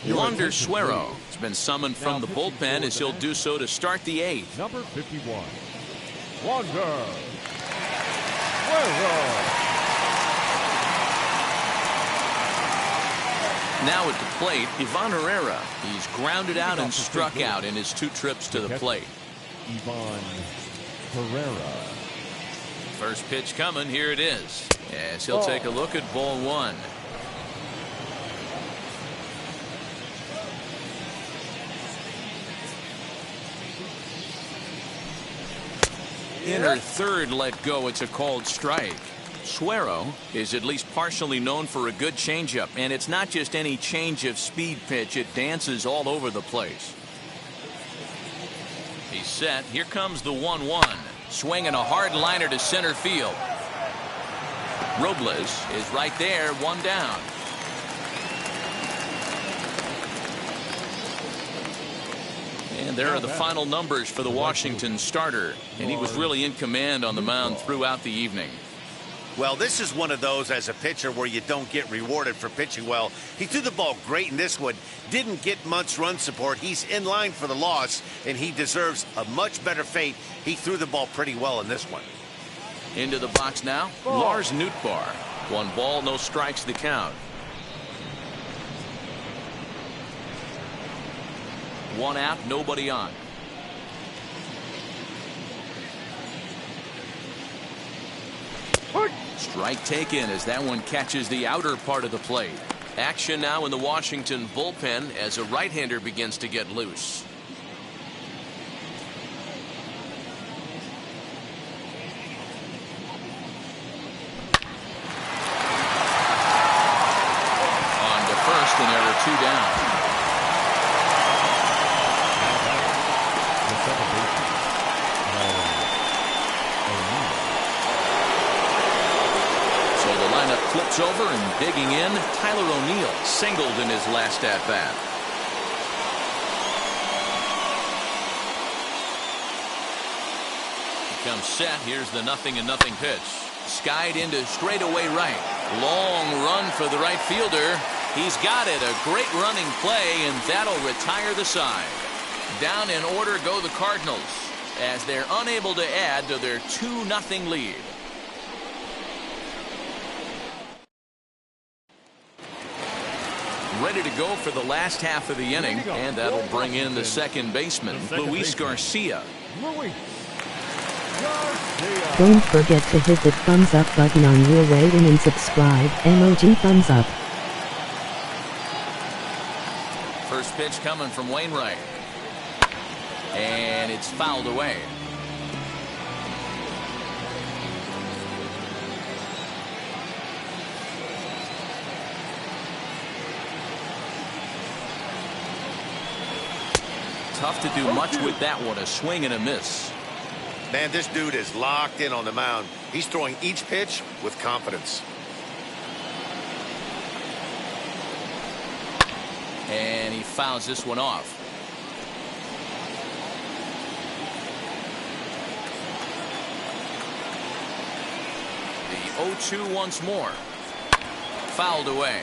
S1: Wander Suero has been summoned from the bullpen as he'll do so to start the 8th.
S5: Number 51, Wander Suero.
S1: Now at the plate, Ivan Herrera. He's grounded out and struck out in his 2 trips to the plate.
S5: Ivan Herrera.
S1: First pitch coming. Here it is. As he'll take a look at ball 1. Inner third let go. It's a called strike. Suero is at least partially known for a good changeup, and it's not just any change of speed pitch. It dances all over the place. He's set. Here comes the 1-1. Swinging a hard liner to center field. Robles is right there, 1 down. And there are the final numbers for the Washington starter, and he was really in command on the mound throughout the evening.
S2: Well, this is one of those as a pitcher where you don't get rewarded for pitching well. He threw the ball great in this one, didn't get much run support. He's in line for the loss, and he deserves a much better fate. He threw the ball pretty well in this one.
S1: Into the box now, Lars Nootbaar. 1 ball, no strikes the count. 1 out, nobody on. Strike taken as that one catches the outer part of the plate. Action now in the Washington bullpen as a right-hander begins to get loose. On to first, and there are 2 down. Flips over and digging in. Tyler O'Neill singled in his last at bat. He comes set. Here's the 0-0 pitch. Skied into straightaway right. Long run for the right fielder. He's got it. A great running play, and that'll retire the side. Down in order go the Cardinals as they're unable to add to their 2-0 lead. Ready to go for the last half of the inning, and that'll bring in the second baseman, Luis Garcia.
S6: Don't forget to hit the thumbs up button on your way in and subscribe. Emoji thumbs up.
S1: First pitch coming from Wainwright, and it's fouled away. Tough to do much with that one. A swing and a miss.
S2: Man, this dude is locked in on the mound. He's throwing each pitch with confidence.
S1: And he fouls this one off. The 0-2 once more. Fouled away.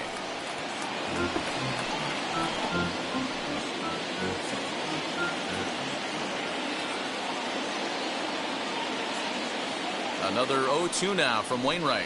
S1: Another 0-2 now from Wainwright.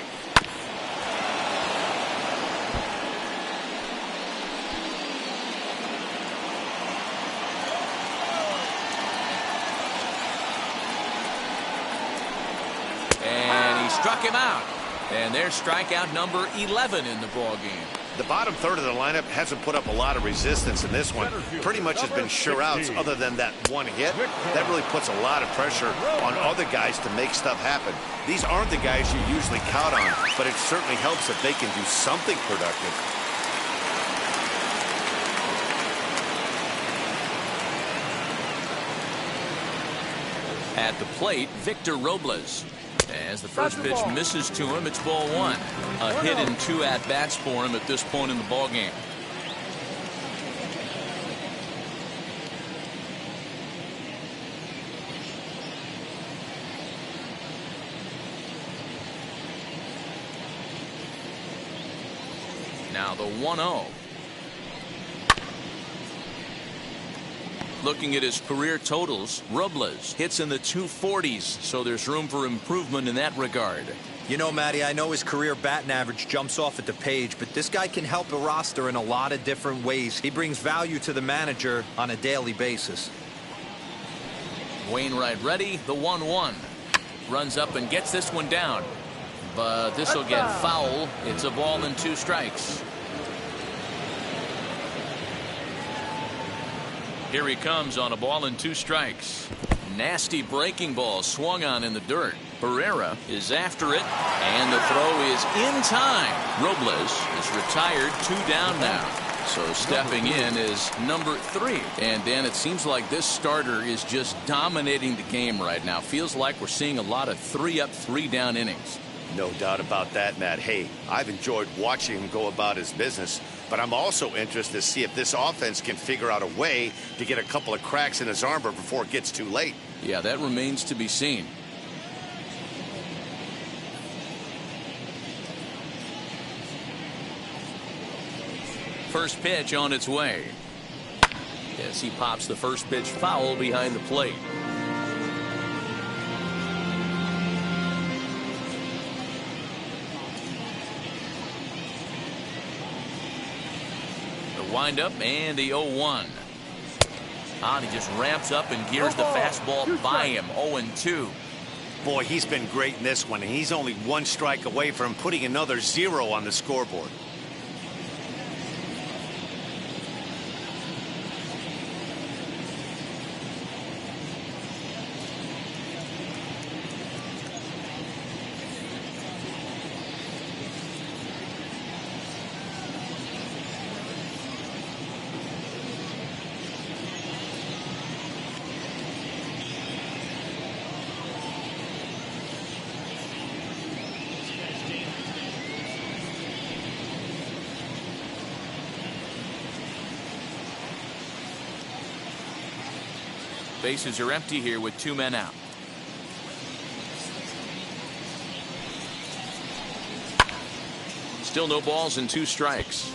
S1: And he struck him out. And there's strikeout number 11 in the ball game.
S2: The bottom third of the lineup hasn't put up a lot of resistance in this one. Pretty much has been sure outs other than that one hit. That really puts a lot of pressure on other guys to make stuff happen. These aren't the guys you usually count on, but it certainly helps if they can do something productive.
S1: At the plate, Victor Robles. As the first pitch misses to him, it's ball 1. A hit and 2 at-bats for him at this point in the ball game. Now the 1-0. Looking at his career totals, Robles hits in the 240s, so there's room for improvement in that regard.
S4: You know, Matty, I know his career batting average jumps off at the page, but this guy can help a roster in a lot of different ways. He brings value to the manager on a daily basis.
S1: Wainwright ready, the 1-1. Runs up and gets this one down. But this will get foul. It's a ball and 2 strikes. Here he comes on a ball and 2 strikes. Nasty breaking ball swung on in the dirt. Pereira is after it, and the throw is in time. Robles is retired, 2 down now. So stepping in is number 3. And Dan, it seems like this starter is just dominating the game right now. Feels like we're seeing a lot of 3 up, 3 down innings.
S2: No doubt about that, Matt. Hey, I've enjoyed watching him go about his business, but I'm also interested to see if this offense can figure out a way to get a couple of cracks in his armor before it gets too late.
S1: Yeah, that remains to be seen. First pitch on its way. Yes, he pops the first pitch foul behind the plate. The windup and the 0-1. And he just ramps up and gears the fastball by him. 0-2.
S2: Boy, he's been great in this one, and he's only one strike away from putting another 0 on the scoreboard.
S1: Bases are empty here with 2 men out. Still no balls and 2 strikes.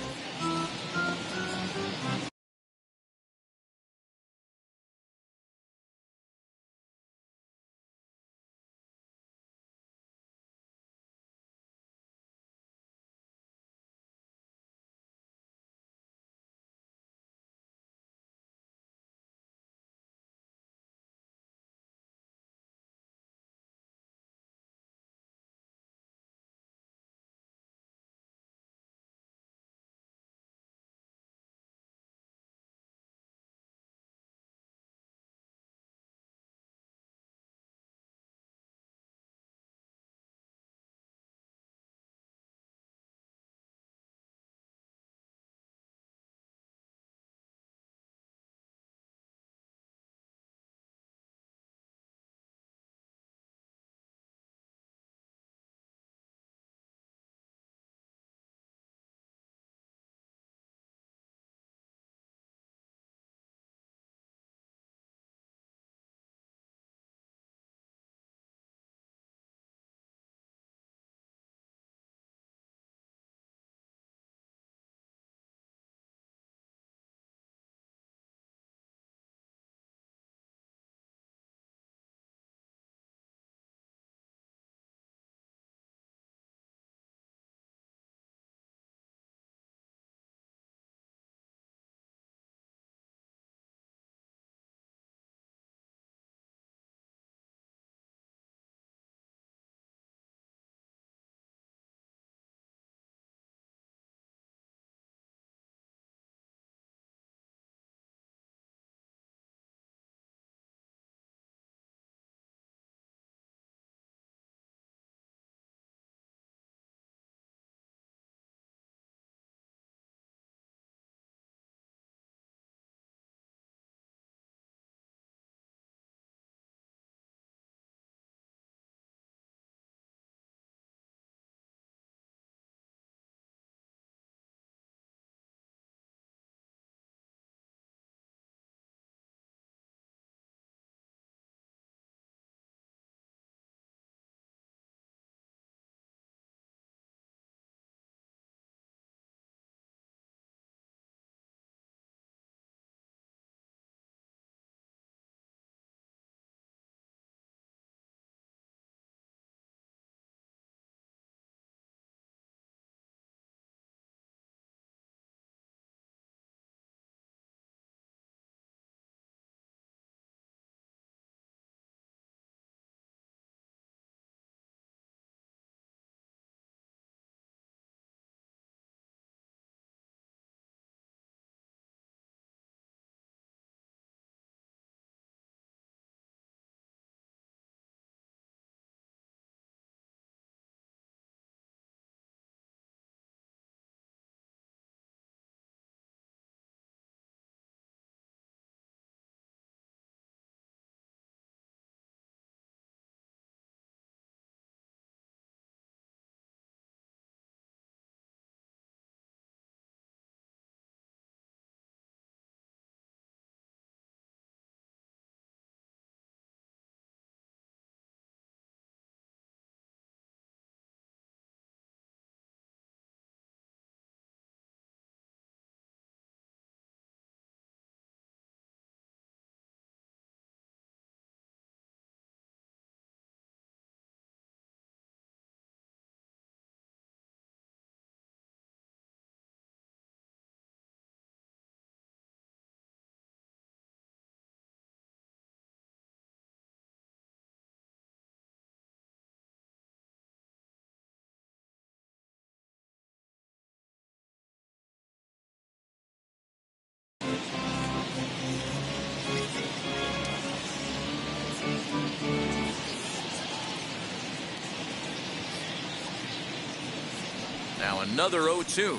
S1: Now another 0-2.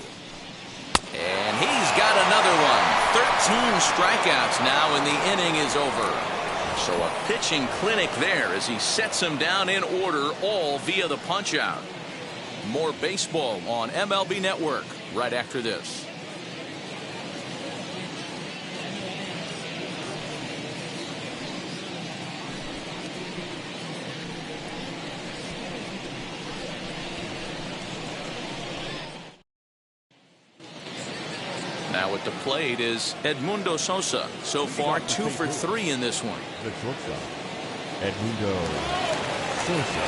S1: And he's got another one. 13 strikeouts now, and the inning is over. So a pitching clinic there as he sets him down in order, all via the punch-out. More baseball on MLB Network right after this. Now at the plate is Edmundo Sosa. So far 2 for 3 in this one.
S5: The shortstop, Edmundo Sosa.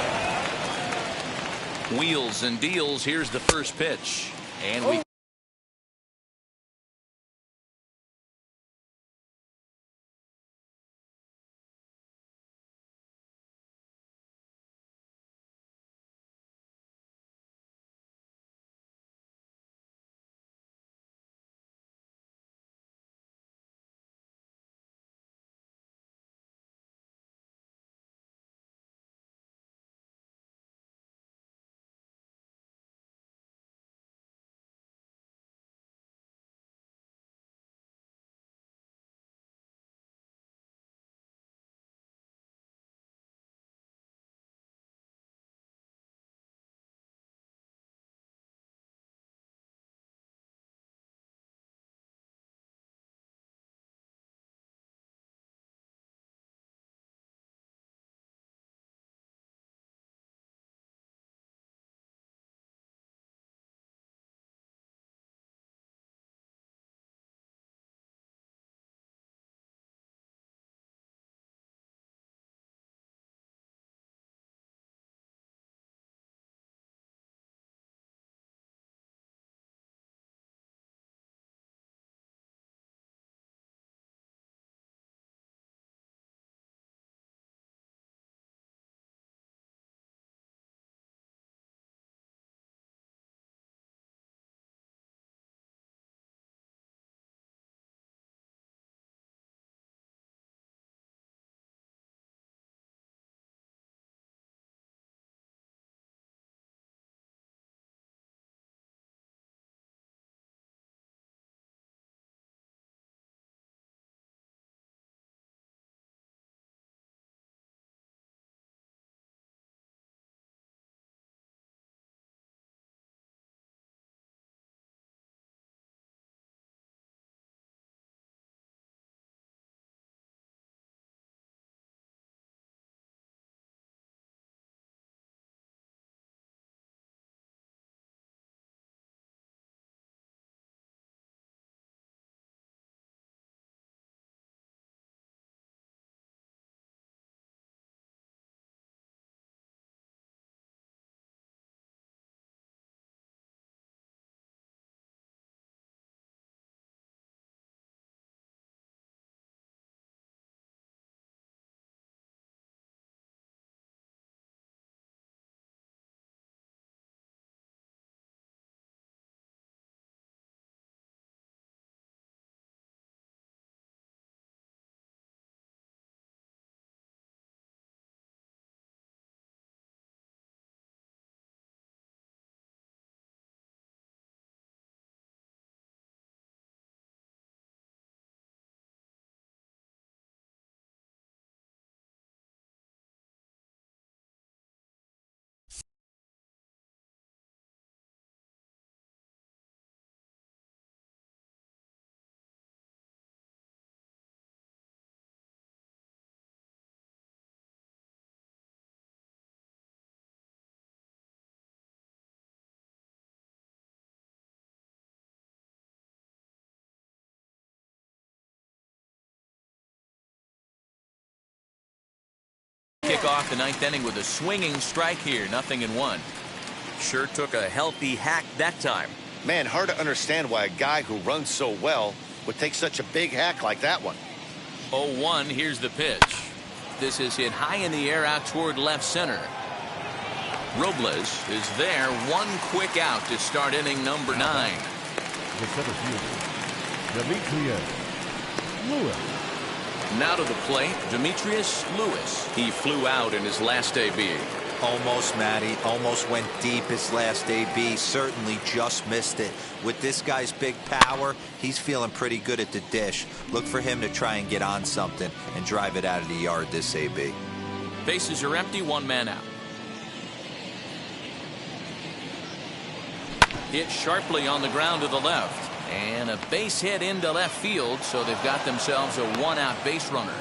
S1: Wheels and deals. Here's the first pitch. And we kick off the 9th inning with a swinging strike here. 0-1. Sure took a healthy hack that time.
S2: Man, hard to understand why a guy who runs so well would take such a big hack like that one.
S1: 0-1. Here's the pitch. This is hit high in the air out toward left center. Robles is there. One quick out to start inning number 9.
S5: The center fielder, Demetrius Lewis.
S1: Now to the plate, Demetrius Lewis. He flew out in his last AB.
S4: Almost, Matty. Almost went deep his last AB. Certainly just missed it. With this guy's big power, he's feeling pretty good at the dish. Look for him to try and get on something and drive it out of the yard this AB.
S1: Bases are empty, one man out. Hit sharply on the ground to the left. And a base hit into left field, so they've got themselves a one-out base runner.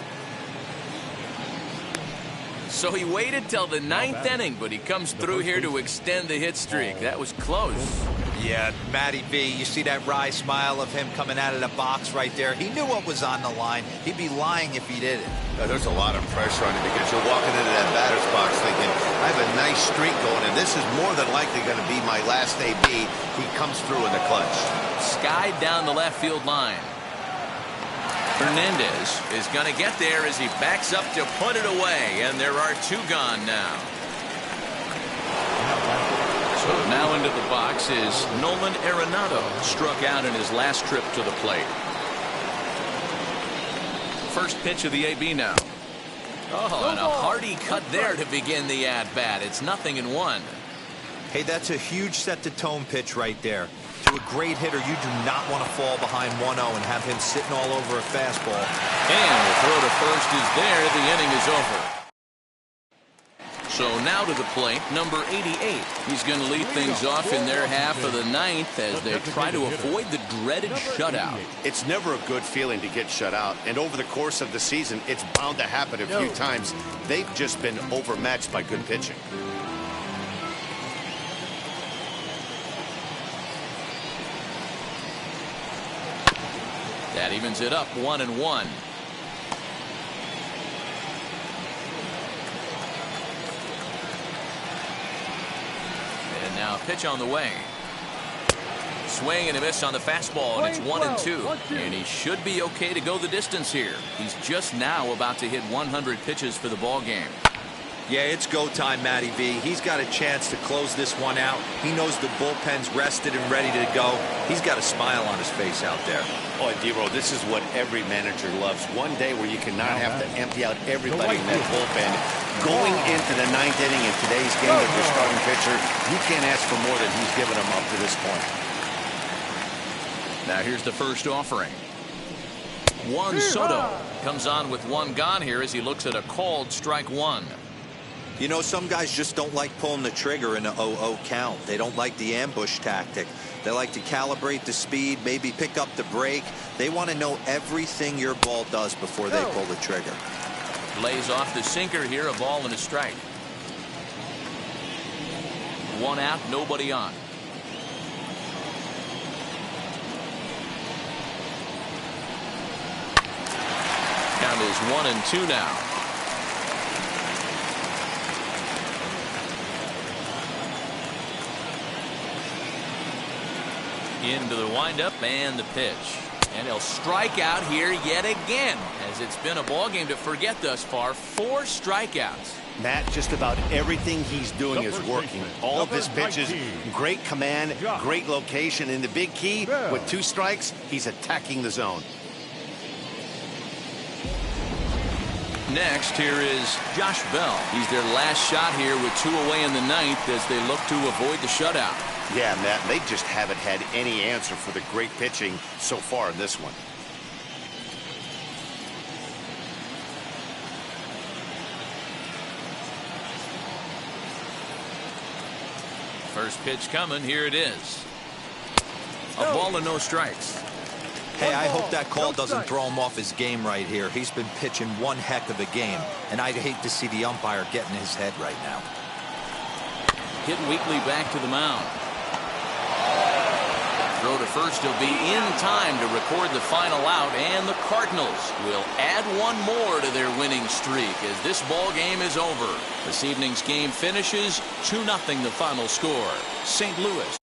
S1: So he waited till the ninth inning, but he comes through here to extend the hit streak. That was close.
S4: Yeah, Matty V, you see that wry smile of him coming out of the box right there. He knew what was on the line. He'd be lying if he didn't.
S3: There's a lot of pressure on him because you're walking into that batter's box thinking, I have a nice streak going, and this is more than likely going to be my last AB. He comes through in the clutch.
S1: Skied down the left field line. Hernandez is going to get there as he backs up to put it away, and there are two gone now. So now into the box is Nolan Arenado, struck out in his last trip to the plate. First pitch of the AB now. Oh, and a hearty cut there to begin the at-bat. It's 0-1.
S4: Hey, that's a huge set-the-tone pitch right there. To a great hitter, you do not want to fall behind 1-0 and have him sitting all over a fastball.
S1: And the throw to first is there. The inning is over. So now to the plate, number 88. He's going to lead things off in their half of the ninth as they try to avoid the dreaded shutout.
S2: It's never a good feeling to get shut out, and over the course of the season, it's bound to happen a few times. They've just been overmatched by good pitching.
S1: That evens it up, 1-1. And now a pitch on the way. Swing and a miss on the fastball, and it's 1-2. And he should be okay to go the distance here. He's just now about to hit 100 pitches for the ball game.
S4: Yeah, it's go time, Matty V. He's got a chance to close this one out. He knows the bullpen's rested and ready to go. He's got a smile on his face out there.
S2: Oh, D-Roll, this is what every manager loves. One day where you cannot have to empty out everybody in that bullpen. Going into the ninth inning in today's game with your starting pitcher, you can't ask for more than he's given them up to this point.
S1: Now here's the first offering. Juan Soto comes on with one gone here as he looks at a called strike one.
S4: You know, some guys just don't like pulling the trigger in a 0-0 count. They don't like the ambush tactic. They like to calibrate the speed, maybe pick up the brake. They want to know everything your ball does before they pull the trigger.
S1: Lays off the sinker here, a ball and a strike. One out, nobody on. Count is 1-2 now. Into the windup and the pitch. And he'll strike out here yet again, as it's been a ball game to forget thus far. 4 strikeouts.
S2: Matt, just about everything he's doing is working. All of his pitches, great command, great location. And the big key, with 2 strikes, he's attacking the zone.
S1: Next, here is Josh Bell. He's their last shot here with 2 away in the ninth as they look to avoid the shutout.
S2: Yeah, Matt, they just haven't had any answer for the great pitching so far in this one.
S1: First pitch coming. Here it is. A ball and no strikes.
S4: Hey, I hope that call doesn't throw him off his game right here. He's been pitching one heck of a game, and I'd hate to see the umpire get in his head right now.
S1: Hit weakly back to the mound. Throw to first. He'll be in time to record the final out, and the Cardinals will add one more to their winning streak as this ball game is over. This evening's game finishes 2-0 the final score. St. Louis